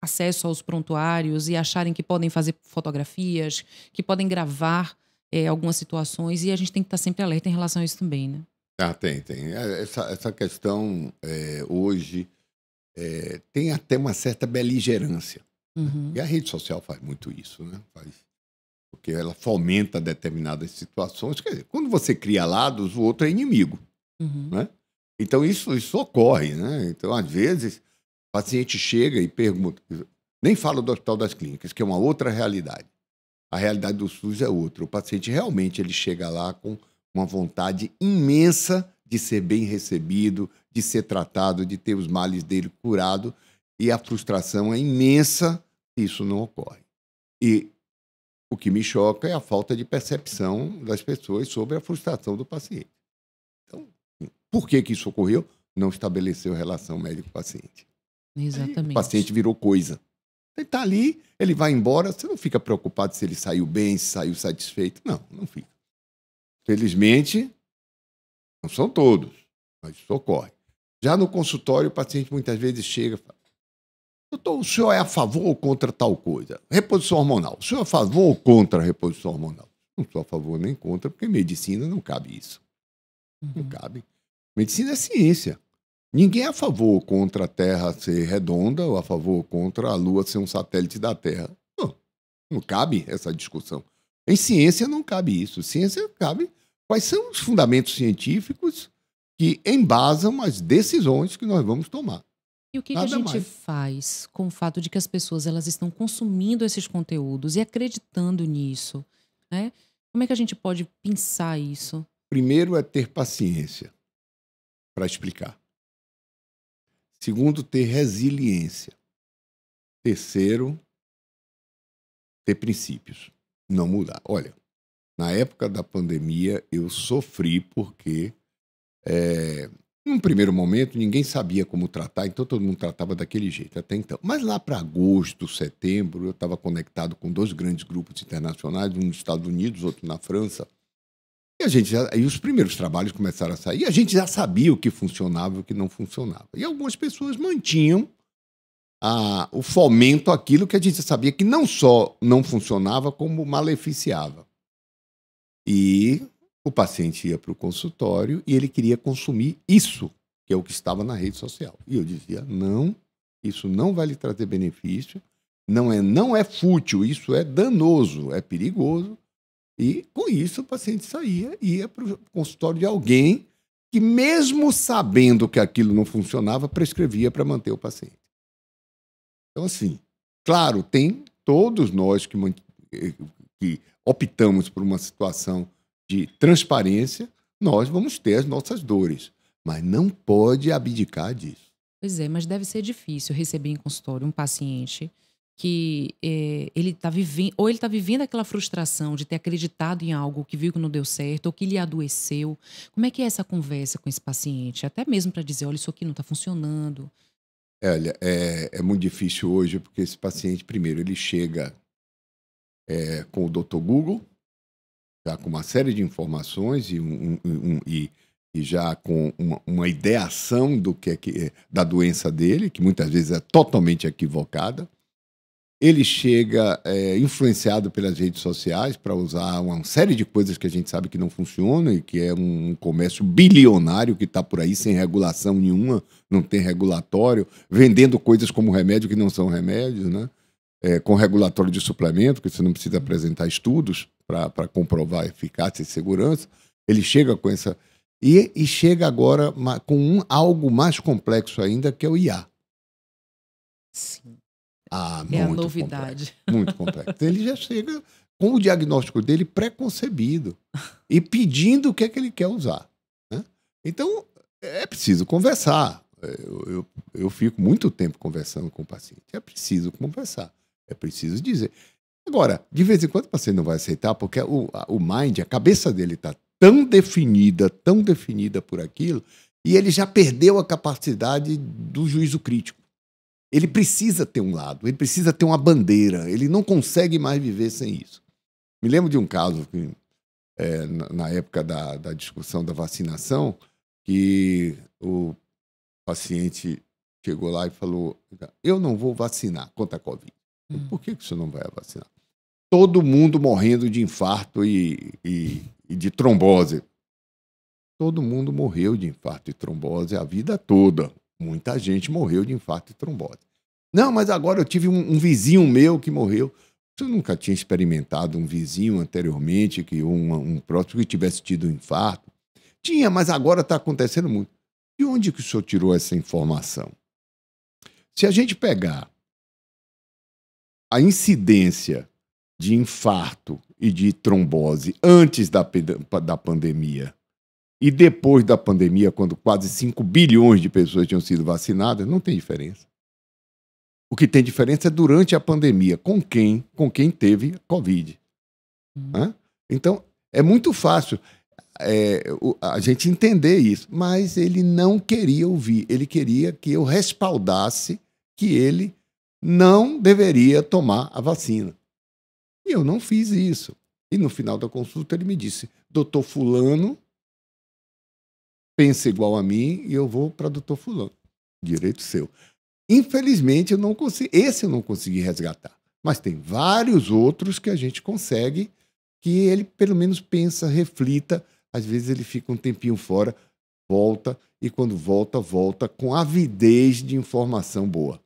Speaker 1: acesso aos prontuários e acharem que podem fazer fotografias, que podem gravar algumas situações, e a gente tem que estar sempre alerta em relação a isso também, né?
Speaker 2: Tem. Essa questão hoje tem até uma certa beligerância.
Speaker 1: Uhum.
Speaker 2: E a rede social faz muito isso, né? Porque ela fomenta determinadas situações. Quer dizer, quando você cria lados, o outro é inimigo.
Speaker 1: Uhum.
Speaker 2: Né? Então, isso ocorre. Né? Então, às vezes, o paciente chega e pergunta. Nem falo do Hospital das Clínicas, que é uma outra realidade. A realidade do SUS é outra. O paciente realmente ele chega lá com uma vontade imensa de ser bem recebido, de ser tratado, de ter os males dele curado, e a frustração é imensa se isso não ocorre. E o que me choca é a falta de percepção das pessoas sobre a frustração do paciente. Então, por que isso ocorreu? Não estabeleceu relação médico-paciente.
Speaker 1: Exatamente.
Speaker 2: Aí, o paciente virou coisa. Ele está ali, ele vai embora, você não fica preocupado se ele saiu bem, se saiu satisfeito. Não fica. Felizmente, não são todos, mas isso ocorre. Já no consultório, o paciente muitas vezes chega e fala: doutor, o senhor é a favor ou contra tal coisa? Reposição hormonal. O senhor é a favor ou contra a reposição hormonal? Não sou a favor nem contra, porque medicina não cabe isso. Não cabe. Medicina é ciência. Ninguém é a favor ou contra a Terra ser redonda ou a favor ou contra a Lua ser um satélite da Terra. Não cabe essa discussão. Em ciência não cabe isso. Ciência cabe quais são os fundamentos científicos que embasam as decisões que nós vamos tomar.
Speaker 1: E o que a gente faz com o fato de que as pessoas elas estão consumindo esses conteúdos e acreditando nisso? Né? Como é que a gente pode pensar isso?
Speaker 2: Primeiro é ter paciência para explicar. Segundo, ter resiliência. Terceiro, ter princípios. Não mudar. Olha, na época da pandemia, eu sofri porque, num primeiro momento, ninguém sabia como tratar, então todo mundo tratava daquele jeito até então. Mas lá para agosto, setembro, eu estava conectado com 2 grandes grupos internacionais, um nos Estados Unidos, outro na França. E os primeiros trabalhos começaram a sair, e a gente já sabia o que funcionava e o que não funcionava. E algumas pessoas mantinham o fomento àquilo que a gente sabia que não só não funcionava, como maleficiava. E o paciente ia para o consultório e ele queria consumir isso, que é o que estava na rede social. E eu dizia: não, isso não vai lhe trazer benefício, não é fútil, isso é danoso, é perigoso. E, com isso, o paciente saía e ia para o consultório de alguém que, mesmo sabendo que aquilo não funcionava, prescrevia para manter o paciente. Então, assim, claro, tem todos nós que optamos por uma situação de transparência, nós vamos ter as nossas dores, mas não pode abdicar disso.
Speaker 1: Pois é, mas deve ser difícil receber em consultório um paciente que ele está vivendo aquela frustração de ter acreditado em algo que viu que não deu certo ou que lhe adoeceu. Como é que é essa conversa com esse paciente? Até mesmo para dizer: olha, isso aqui não está funcionando.
Speaker 2: Olha, é muito difícil hoje, porque esse paciente, primeiro, ele chega com o Dr. Google, já com uma série de informações e já com uma ideação do da doença dele, que muitas vezes é totalmente equivocada. Ele chega influenciado pelas redes sociais para usar uma série de coisas que a gente sabe que não funcionam e que é um comércio bilionário que está por aí sem regulação nenhuma, não tem regulatório, vendendo coisas como remédio que não são remédios, né? Com regulatório de suplemento, que você não precisa apresentar estudos para comprovar eficácia e segurança. Ele chega com essa... E chega agora com algo mais complexo ainda, que é o IA.
Speaker 1: Sim.
Speaker 2: Ah,
Speaker 1: É a
Speaker 2: muito
Speaker 1: novidade.
Speaker 2: complexo. Muito complexo. Ele já chega com o diagnóstico dele pré-concebido e pedindo o que é que ele quer usar, né? Então, é preciso conversar. Eu fico muito tempo conversando com o paciente. É preciso conversar. É preciso dizer. Agora, de vez em quando o paciente não vai aceitar, porque o mind, a cabeça dele está tão definida por aquilo, e ele já perdeu a capacidade do juízo crítico. Ele precisa ter um lado, ele precisa ter uma bandeira, ele não consegue mais viver sem isso. Me lembro de um caso que, na época da discussão da vacinação, que o paciente chegou lá e falou: eu não vou vacinar contra a Covid. Por que o senhor não vai vacinar? Todo mundo morrendo de infarto e de trombose. Todo mundo morreu de infarto e trombose a vida toda. Muita gente morreu de infarto e trombose. Não, mas agora eu tive um vizinho meu que morreu. Você nunca tinha experimentado um vizinho anteriormente, que um próximo que tivesse tido um infarto? Tinha, mas agora está acontecendo muito. De onde que o senhor tirou essa informação? Se a gente pegar a incidência de infarto e de trombose antes da pandemia e depois da pandemia, quando quase 5 bilhões de pessoas tinham sido vacinadas, não tem diferença. O que tem diferença é durante a pandemia, com quem teve Covid. Então, é muito fácil a gente entender isso, mas ele não queria ouvir, ele queria que eu respaldasse que ele não deveria tomar a vacina. E eu não fiz isso. E no final da consulta ele me disse: doutor fulano pensa igual a mim e eu vou para doutor fulano. Direito seu. Infelizmente, esse eu não consegui resgatar. Mas tem vários outros que a gente consegue, que ele pelo menos pensa, reflita. Às vezes ele fica um tempinho fora, volta, e quando volta com avidez de informação boa.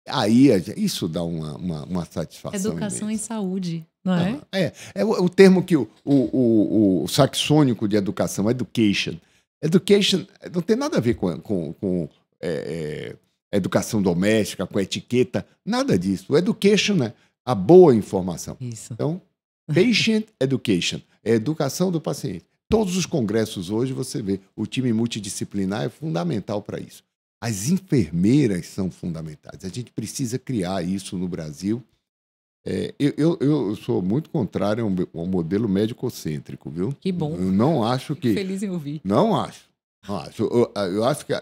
Speaker 2: Aí isso dá uma satisfação
Speaker 1: Educação
Speaker 2: imensa.
Speaker 1: em saúde, não é?
Speaker 2: É o termo que o saxônico de educação, education. Education não tem nada a ver com educação doméstica, com etiqueta, nada disso. O education é a boa informação.
Speaker 1: Isso.
Speaker 2: Então, patient education, é a educação do paciente. Todos os congressos hoje você vê, o time multidisciplinar é fundamental para isso. As enfermeiras são fundamentais. A gente precisa criar isso no Brasil. Eu sou muito contrário ao modelo médico-cêntrico, viu?
Speaker 1: Que bom.
Speaker 2: Eu não acho que...
Speaker 1: Feliz em ouvir.
Speaker 2: Não acho. Eu acho que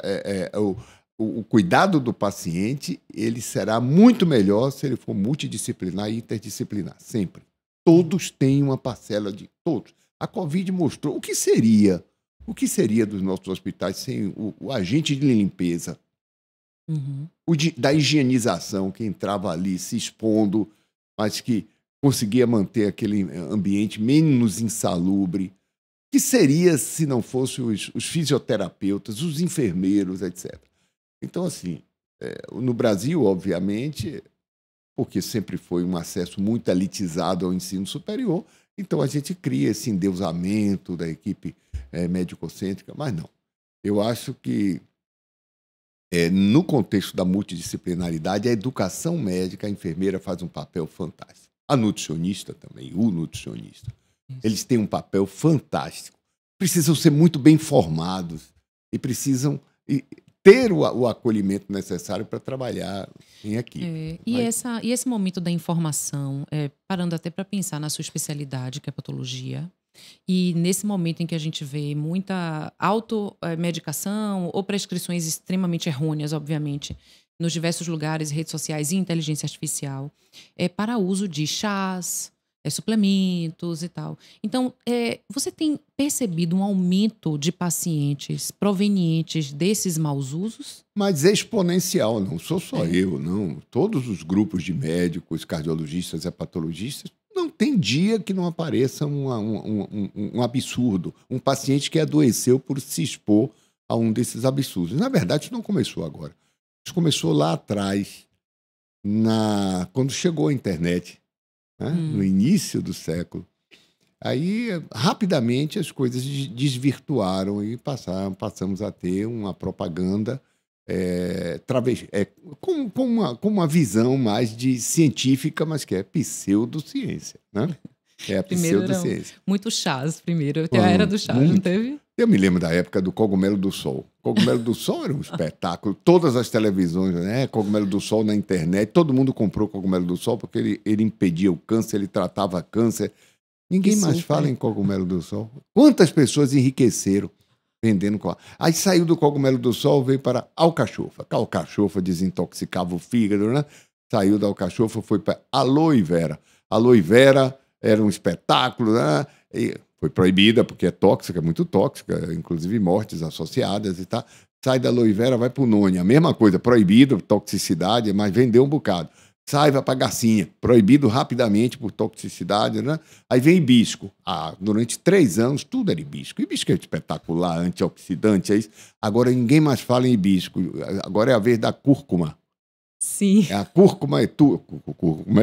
Speaker 2: o cuidado do paciente ele será muito melhor se ele for multidisciplinar e interdisciplinar. Sempre. Todos têm uma parcela de... Todos. A Covid mostrou o que seria dos nossos hospitais sem o agente de limpeza, da higienização, que entrava ali se expondo, mas que conseguia manter aquele ambiente menos insalubre. O que seria se não fossem os fisioterapeutas, os enfermeiros, etc. Então, assim, no Brasil, obviamente, porque sempre foi um acesso muito elitizado ao ensino superior, então a gente cria esse endeusamento da equipe médico-cêntrica, mas não. Eu acho que, no contexto da multidisciplinaridade, a educação médica, a enfermeira faz um papel fantástico. A nutricionista também, o nutricionista. Isso. Eles têm um papel fantástico. Precisam ser muito bem formados e precisam ter o acolhimento necessário para trabalhar em equipe.
Speaker 1: E esse momento da informação, parando até para pensar na sua especialidade, que é patologia, e nesse momento em que a gente vê muita automedicação ou prescrições extremamente errôneas, obviamente, nos diversos lugares, redes sociais e inteligência artificial, para uso de chás, suplementos e tal. Então, você tem percebido um aumento de pacientes provenientes desses maus usos?
Speaker 2: Mas é exponencial, não sou só eu, não. Todos os grupos de médicos, cardiologistas e patologistas, não tem dia que não apareça um absurdo. Um paciente que adoeceu por se expor a um desses absurdos. Na verdade, isso não começou agora. Isso começou lá atrás, quando chegou a internet. No início do século. Aí, rapidamente, as coisas desvirtuaram e passamos a ter uma propaganda com uma visão mais de científica, mas que é pseudociência, né? É a
Speaker 1: Primeiro eram
Speaker 2: pseudociência.
Speaker 1: muitos chás, primeiro. Tem a era do chá, não
Speaker 2: Muito.
Speaker 1: teve?
Speaker 2: Eu me lembro da época do Cogumelo do Sol. Cogumelo do Sol era um espetáculo. Todas as televisões, né? Cogumelo do Sol na internet. Todo mundo comprou Cogumelo do Sol porque ele impedia o câncer, ele tratava câncer. Ninguém mais fala em Cogumelo do Sol. Quantas pessoas enriqueceram vendendo? Aí saiu do Cogumelo do Sol, veio para alcachofa. A alcachofa desintoxicava o fígado, né? Saiu da alcachofa, foi para aloe vera. Aloe vera era um espetáculo, né? E foi proibida porque é tóxica, muito tóxica, inclusive mortes associadas e tal. Sai da aloe vera, vai para o noni. A mesma coisa, proibido, toxicidade, mas vendeu um bocado. Sai, vai para garcinha, proibido rapidamente por toxicidade, né? Aí vem hibisco. Durante 3 anos, tudo era hibisco. Hibisco é espetacular, antioxidante, é isso. Agora ninguém mais fala em hibisco. Agora é a vez da cúrcuma.
Speaker 1: Sim.
Speaker 2: A cúrcuma é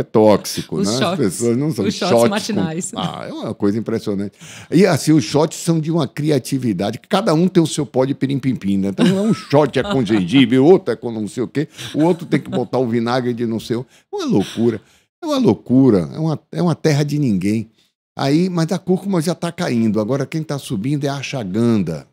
Speaker 2: tóxico,
Speaker 1: Os
Speaker 2: né?
Speaker 1: shots.
Speaker 2: As pessoas não são
Speaker 1: Os shots matinais.
Speaker 2: É uma coisa impressionante. E assim, os shots são de uma criatividade, que cada um tem o seu pó de pirim-pim-pim, né? Então, um shot é com gengibre, o outro é com não sei o quê, o outro tem que botar o vinagre de não sei o quê. Uma loucura. É uma loucura, é uma terra de ninguém. Mas a cúrcuma já está caindo. Agora quem está subindo é a ashwagandha.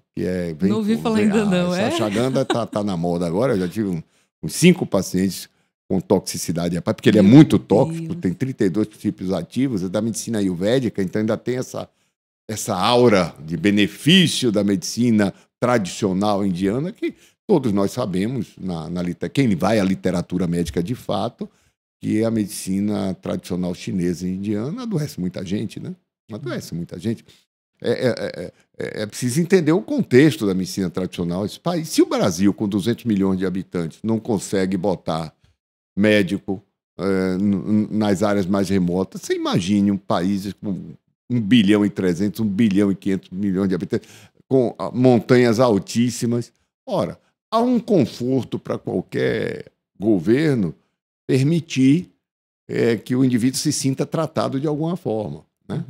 Speaker 1: Não ouvi falar ainda não,
Speaker 2: A ashwagandha está na moda agora. Eu já tive uns 5 pacientes com toxicidade, porque ele é muito tóxico, tem 32 princípios ativos, é da medicina ayurvédica, então ainda tem essa aura de benefício da medicina tradicional indiana, que todos nós sabemos, quem vai à literatura médica de fato, que a medicina tradicional chinesa e indiana adoece muita gente, né? Adoece muita gente. É preciso entender o contexto da medicina tradicional. Esse país, se o Brasil, com 200 milhões de habitantes, não consegue botar médico nas áreas mais remotas, você imagine um país com 1 bilhão e 300, 1 bilhão e 500 milhões de habitantes, com montanhas altíssimas. Ora, há um conforto para qualquer governo permitir que o indivíduo se sinta tratado de alguma forma, né?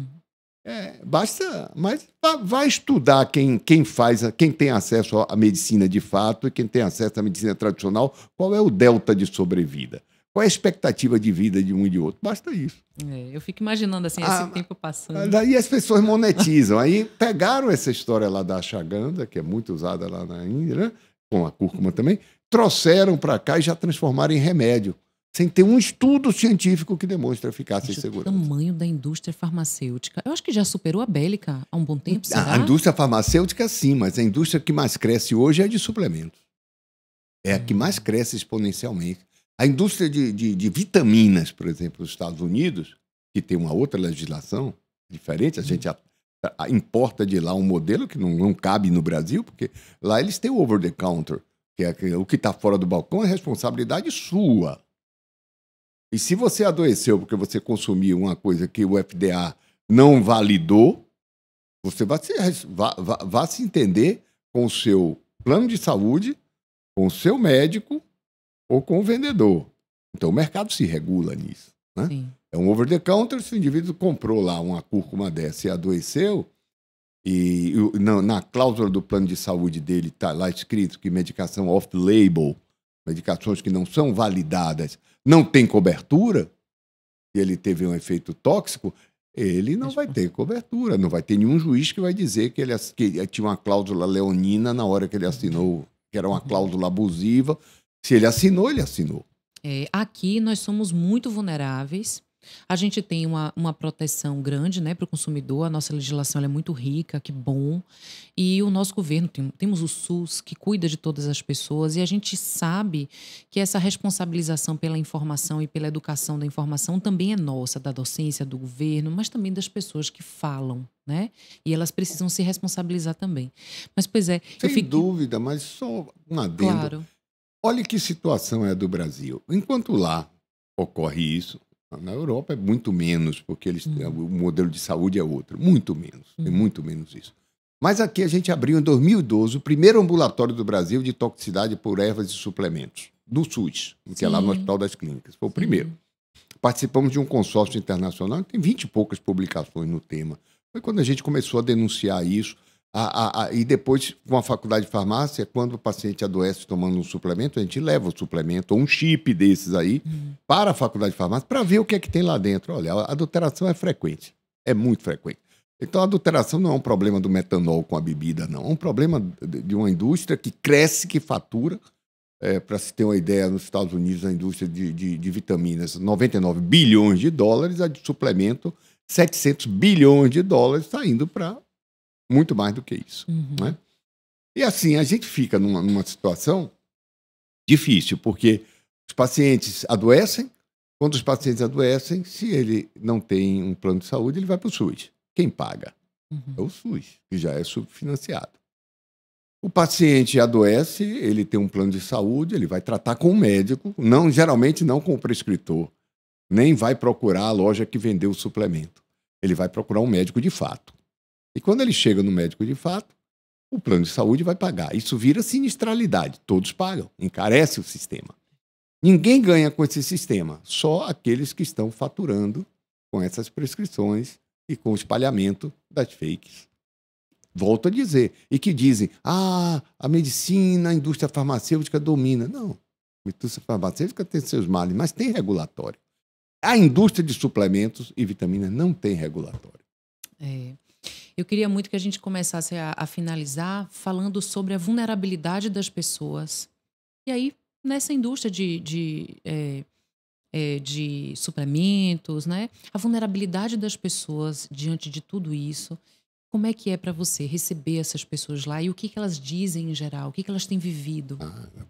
Speaker 2: Basta, mas vai estudar quem tem acesso à medicina de fato e quem tem acesso à medicina tradicional, qual é o delta de sobrevida, qual é a expectativa de vida de um e de outro. Basta isso.
Speaker 1: Eu fico imaginando assim, esse tempo passando.
Speaker 2: Daí as pessoas monetizam. Aí pegaram essa história lá da ashwagandha, que é muito usada lá na Índia, né? Com a cúrcuma também, trouxeram para cá e já transformaram em remédio, sem ter um estudo científico que demonstre eficácia e segurança.
Speaker 1: O tamanho da indústria farmacêutica, eu acho que já superou a bélica há um bom tempo, será?
Speaker 2: A indústria farmacêutica, sim, mas a indústria que mais cresce hoje é a de suplementos. É a que mais cresce exponencialmente. A indústria de vitaminas, por exemplo, nos Estados Unidos, que tem uma outra legislação diferente, a gente importa de lá um modelo que não cabe no Brasil, porque lá eles têm o over-the-counter, que é o que está fora do balcão é responsabilidade sua. E se você adoeceu porque você consumiu uma coisa que o FDA não validou, você vai se entender com o seu plano de saúde, com o seu médico ou com o vendedor. Então o mercado se regula nisso, né?
Speaker 1: Sim.
Speaker 2: É um over-the-counter, se o indivíduo comprou lá uma cúrcuma dessa e adoeceu, e na cláusula do plano de saúde dele está lá escrito que medicação off-label, medicações que não são validadas, não tem cobertura, e ele teve um efeito tóxico, ele não vai ter cobertura, não vai ter nenhum juiz que vai dizer que ele tinha uma cláusula leonina na hora que ele assinou, que era uma cláusula abusiva. Se ele assinou, ele assinou.
Speaker 1: Aqui nós somos muito vulneráveis. A gente tem uma proteção grande, né, para o consumidor. A nossa legislação ela é muito rica, que bom. E o nosso governo, temos o SUS, que cuida de todas as pessoas. E a gente sabe que essa responsabilização pela informação e pela educação da informação também é nossa, da docência, do governo, mas também das pessoas que falam, né? E elas precisam se responsabilizar também. Mas, pois é...
Speaker 2: Sem dúvida, mas só um adendo.
Speaker 1: Claro.
Speaker 2: Olha que situação é a do Brasil. Enquanto lá ocorre isso, na Europa é muito menos, porque o modelo de saúde é outro. Muito menos. Tem muito menos isso. Mas aqui a gente abriu em 2012 o primeiro ambulatório do Brasil de toxicidade por ervas e suplementos, do SUS, que é lá no Hospital das Clínicas. Foi o primeiro. Participamos de um consórcio internacional que tem 20 e poucas publicações no tema. Foi quando a gente começou a denunciar isso. E depois, com a faculdade de farmácia, quando o paciente adoece tomando um suplemento, a gente leva o suplemento ou um chip desses aí para a faculdade de farmácia para ver o que é que tem lá dentro. Olha, a adulteração é frequente, é muito frequente. Então, a adulteração não é um problema do metanol com a bebida, não. É um problema de uma indústria que cresce, que fatura. Para se ter uma ideia, nos Estados Unidos, a indústria de vitaminas, 99 bilhões de dólares, a de suplemento, 700 bilhões de dólares, está indo para muito mais do que isso. Né? E assim, a gente fica numa situação difícil, porque os pacientes adoecem. Quando os pacientes adoecem, se ele não tem um plano de saúde, ele vai para o SUS. Quem paga? É o SUS, que já é subfinanciado. O paciente adoece, ele tem um plano de saúde, ele vai tratar com o médico, geralmente não com o prescritor, nem vai procurar a loja que vendeu o suplemento. Ele vai procurar um médico de fato. E quando ele chega no médico de fato, o plano de saúde vai pagar. Isso vira sinistralidade, todos pagam, encarece o sistema. Ninguém ganha com esse sistema, só aqueles que estão faturando com essas prescrições e com o espalhamento das fakes. Volto a dizer. E que dizem, a medicina, a indústria farmacêutica domina. Não, a indústria farmacêutica tem seus males, mas tem regulatório. A indústria de suplementos e vitaminas não tem regulatório.
Speaker 1: Eu queria muito que a gente começasse a finalizar falando sobre a vulnerabilidade das pessoas. E aí, nessa indústria de suplementos, né? A vulnerabilidade das pessoas diante de tudo isso. Como é que é para você receber essas pessoas lá e o que elas dizem em geral? O que elas têm vivido?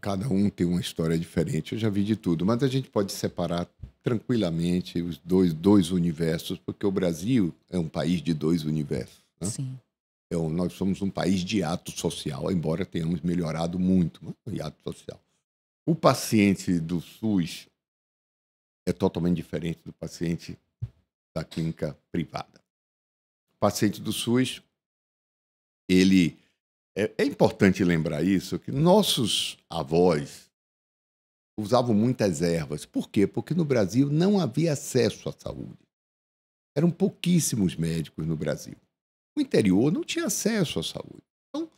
Speaker 2: Cada um tem uma história diferente. Eu já vi de tudo, mas a gente pode separar tranquilamente os dois universos, porque o Brasil é um país de dois universos. Né?
Speaker 1: Sim.
Speaker 2: Nós somos um país de ato social, embora tenhamos melhorado muito em ato social. O paciente do SUS é totalmente diferente do paciente da clínica privada. O paciente do SUS, ele... É importante lembrar isso, que nossos avós usavam muitas ervas. Por quê? Porque no Brasil não havia acesso à saúde. Eram pouquíssimos médicos no Brasil. O interior não tinha acesso à saúde. Então,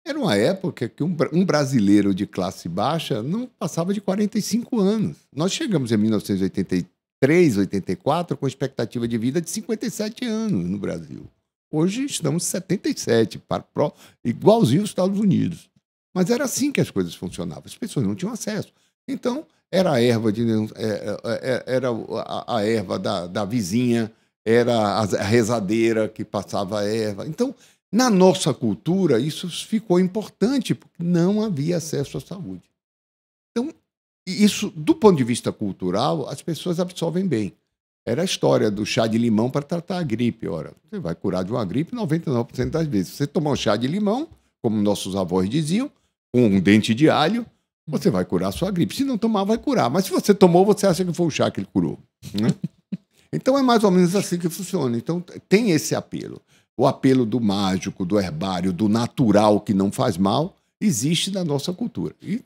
Speaker 2: era uma época que um brasileiro de classe baixa não passava de 45 anos. Nós chegamos em 1983, 84, com expectativa de vida de 57 anos no Brasil. Hoje estamos 77, igualzinho aos Estados Unidos. Mas era assim que as coisas funcionavam. As pessoas não tinham acesso. Então, era a erva, a erva da vizinha, era a rezadeira que passava a erva. Então, na nossa cultura, isso ficou importante, porque não havia acesso à saúde. Então, isso, do ponto de vista cultural, as pessoas absorvem bem. Era a história do chá de limão para tratar a gripe. Ora, você vai curar de uma gripe 99% das vezes. Se você tomar um chá de limão, como nossos avós diziam, com um dente de alho, você vai curar a sua gripe. Se não tomar, vai curar. Mas se você tomou, você acha que foi o chá que ele curou. Né? Então, é mais ou menos assim que funciona. Então, tem esse apelo. O apelo do mágico, do herbário, do natural que não faz mal, existe na nossa cultura. E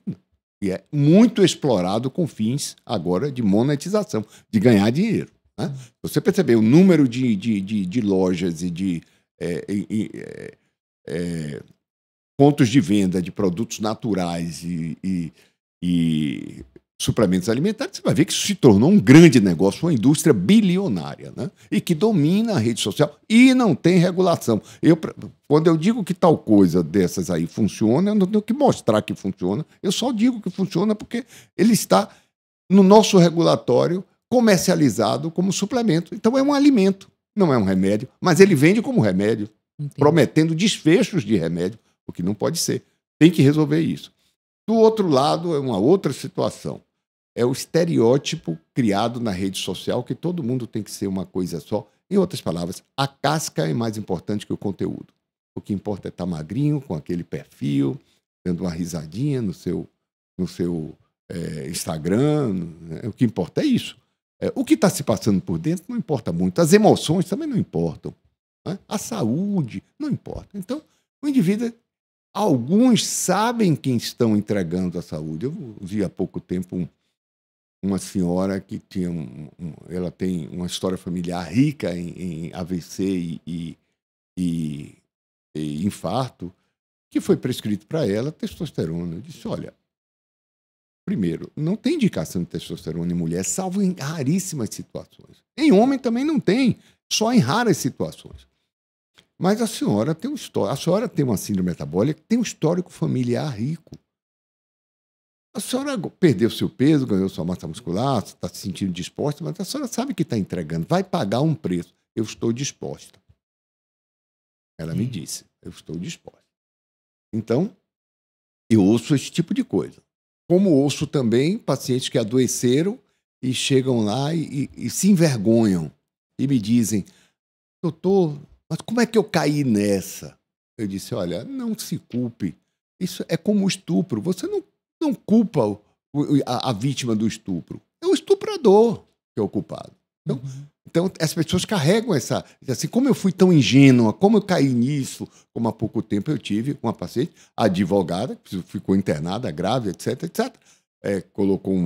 Speaker 2: é muito explorado com fins, agora, de monetização, de ganhar dinheiro. Né? Você percebeu o número de lojas e de pontos de venda de produtos naturais e suplementos alimentares, você vai ver que isso se tornou um grande negócio, uma indústria bilionária, né? E que domina a rede social e não tem regulação. Quando eu digo que tal coisa dessas aí funciona, eu não tenho que mostrar que funciona, eu só digo que funciona porque ele está no nosso regulatório comercializado como suplemento. Então é um alimento, não é um remédio, mas ele vende como remédio, prometendo desfechos de remédio, o que não pode ser. Tem que resolver isso. Do outro lado, é uma outra situação. É o estereótipo criado na rede social que todo mundo tem que ser uma coisa só. Em outras palavras, a casca é mais importante que o conteúdo. O que importa é estar magrinho, com aquele perfil, dando uma risadinha no seu Instagram. Né? O que importa é isso. O que está se passando por dentro não importa muito. As emoções também não importam. Né? A saúde não importa. Então, o indivíduo... Alguns sabem quem estão entregando a saúde. Eu vi há pouco tempo uma senhora que tinha ela tem uma história familiar rica em AVC e e infarto, que foi prescrito para ela testosterona. Eu disse, olha, primeiro, não tem indicação de testosterona em mulher, salvo em raríssimas situações. Em homem também não tem, só em raras situações. Mas a senhora tem a senhora tem uma síndrome metabólica, tem um histórico familiar rico. A senhora perdeu seu peso, ganhou sua massa muscular, está se sentindo disposta, mas a senhora sabe que está entregando, vai pagar um preço. Eu estou disposta. Ela me disse, eu estou disposta. Então, eu ouço esse tipo de coisa. Como ouço também pacientes que adoeceram e chegam lá e se envergonham e me dizem, doutor, mas como é que eu caí nessa? Eu disse, olha, não se culpe. Isso é como o estupro. Você não culpa a vítima do estupro. É o estuprador que é o culpado. Então, as pessoas carregam assim, como eu fui tão ingênua, como eu caí nisso, como há pouco tempo eu tive uma paciente, advogada, que ficou internada, grave, etc, etc.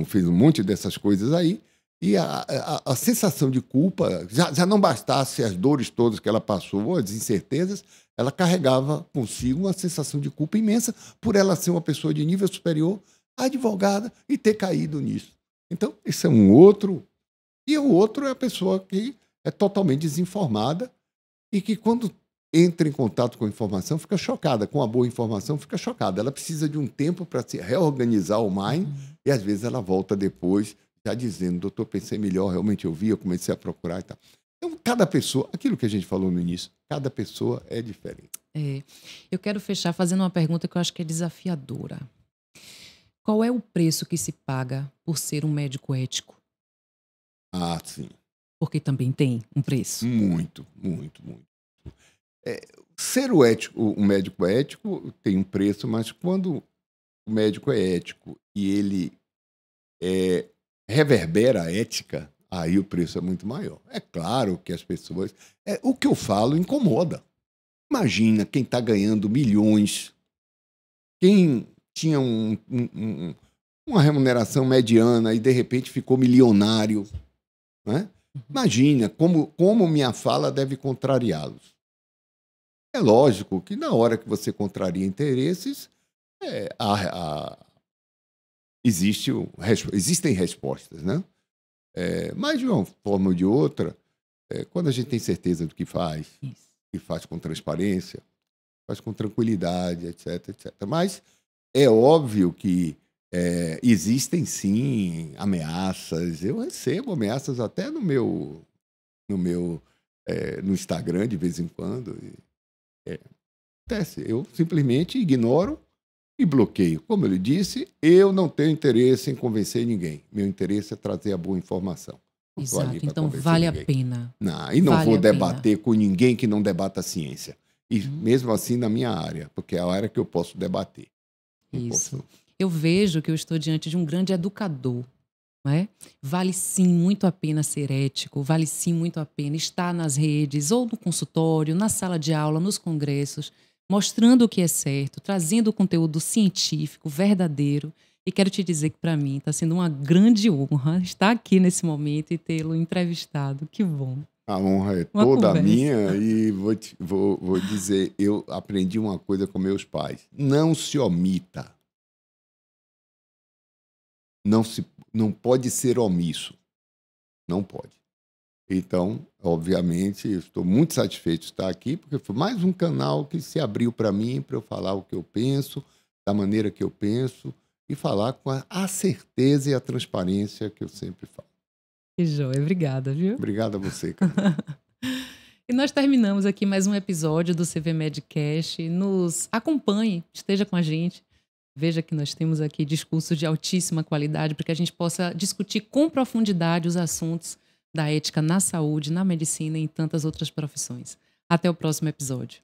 Speaker 2: Fez um monte dessas coisas aí, e a sensação de culpa, já não bastasse as dores todas que ela passou, as incertezas, ela carregava consigo uma sensação de culpa imensa por ela ser uma pessoa de nível superior, advogada, e ter caído nisso. Então, esse é um outro. E o outro é a pessoa que é totalmente desinformada e que, quando entra em contato com a informação, fica chocada. Com a boa informação, fica chocada. Ela precisa de um tempo para se reorganizar o mind e, às vezes, ela volta depois já dizendo, doutor, pensei melhor, realmente eu vi, eu comecei a procurar e tal. Então, cada pessoa, aquilo que a gente falou no início, cada pessoa é diferente.
Speaker 1: Eu quero fechar fazendo uma pergunta que eu acho que é desafiadora. Qual é o preço que se paga por ser um médico ético?
Speaker 2: Ah, sim.
Speaker 1: Porque também tem um preço.
Speaker 2: Muito, muito, muito. Ser um médico ético tem um preço, mas quando o médico é ético e ele reverbera a ética, aí o preço é muito maior. É claro que as pessoas... o que eu falo incomoda. Imagina quem está ganhando milhões, quem tinha uma remuneração mediana e, de repente, ficou milionário. Né? Imagina como minha fala deve contrariá-los. É lógico que, na hora que você contraria interesses, existem respostas, né? Mas, de uma forma ou de outra, quando a gente tem certeza do que faz, e faz com transparência, faz com tranquilidade, etc, etc. Mas é óbvio que existem, sim, ameaças. Eu recebo ameaças até no Instagram, de vez em quando. Acontece. Eu simplesmente ignoro e bloqueio. Como eu lhe disse, eu não tenho interesse em convencer ninguém. Meu interesse é trazer a boa informação.
Speaker 1: Exato. Então vale a pena.
Speaker 2: E não vou debater com ninguém que não debata a ciência. E mesmo assim na minha área, porque é a área que eu posso debater.
Speaker 1: Isso. Eu vejo que eu estou diante de um grande educador. Não é? Vale sim muito a pena ser ético, vale sim muito a pena estar nas redes, ou no consultório, na sala de aula, nos congressos, mostrando o que é certo, trazendo conteúdo científico, verdadeiro. E quero te dizer que, para mim, está sendo uma grande honra estar aqui nesse momento e tê-lo entrevistado. Que bom.
Speaker 2: A honra é toda minha e vou dizer, eu aprendi uma coisa com meus pais. Não se omita. Não pode ser omisso. Não pode. Então, obviamente, estou muito satisfeito de estar aqui, porque foi mais um canal que se abriu para mim, para eu falar o que eu penso, da maneira que eu penso, e falar com a certeza e a transparência que eu sempre falo.
Speaker 1: Que joia. Obrigada, viu?
Speaker 2: Obrigado a você, Camila.
Speaker 1: E nós terminamos aqui mais um episódio do CV Medcast. Nos acompanhe, esteja com a gente. Veja que nós temos aqui discursos de altíssima qualidade para que a gente possa discutir com profundidade os assuntos da ética na saúde, na medicina e em tantas outras profissões. Até o próximo episódio.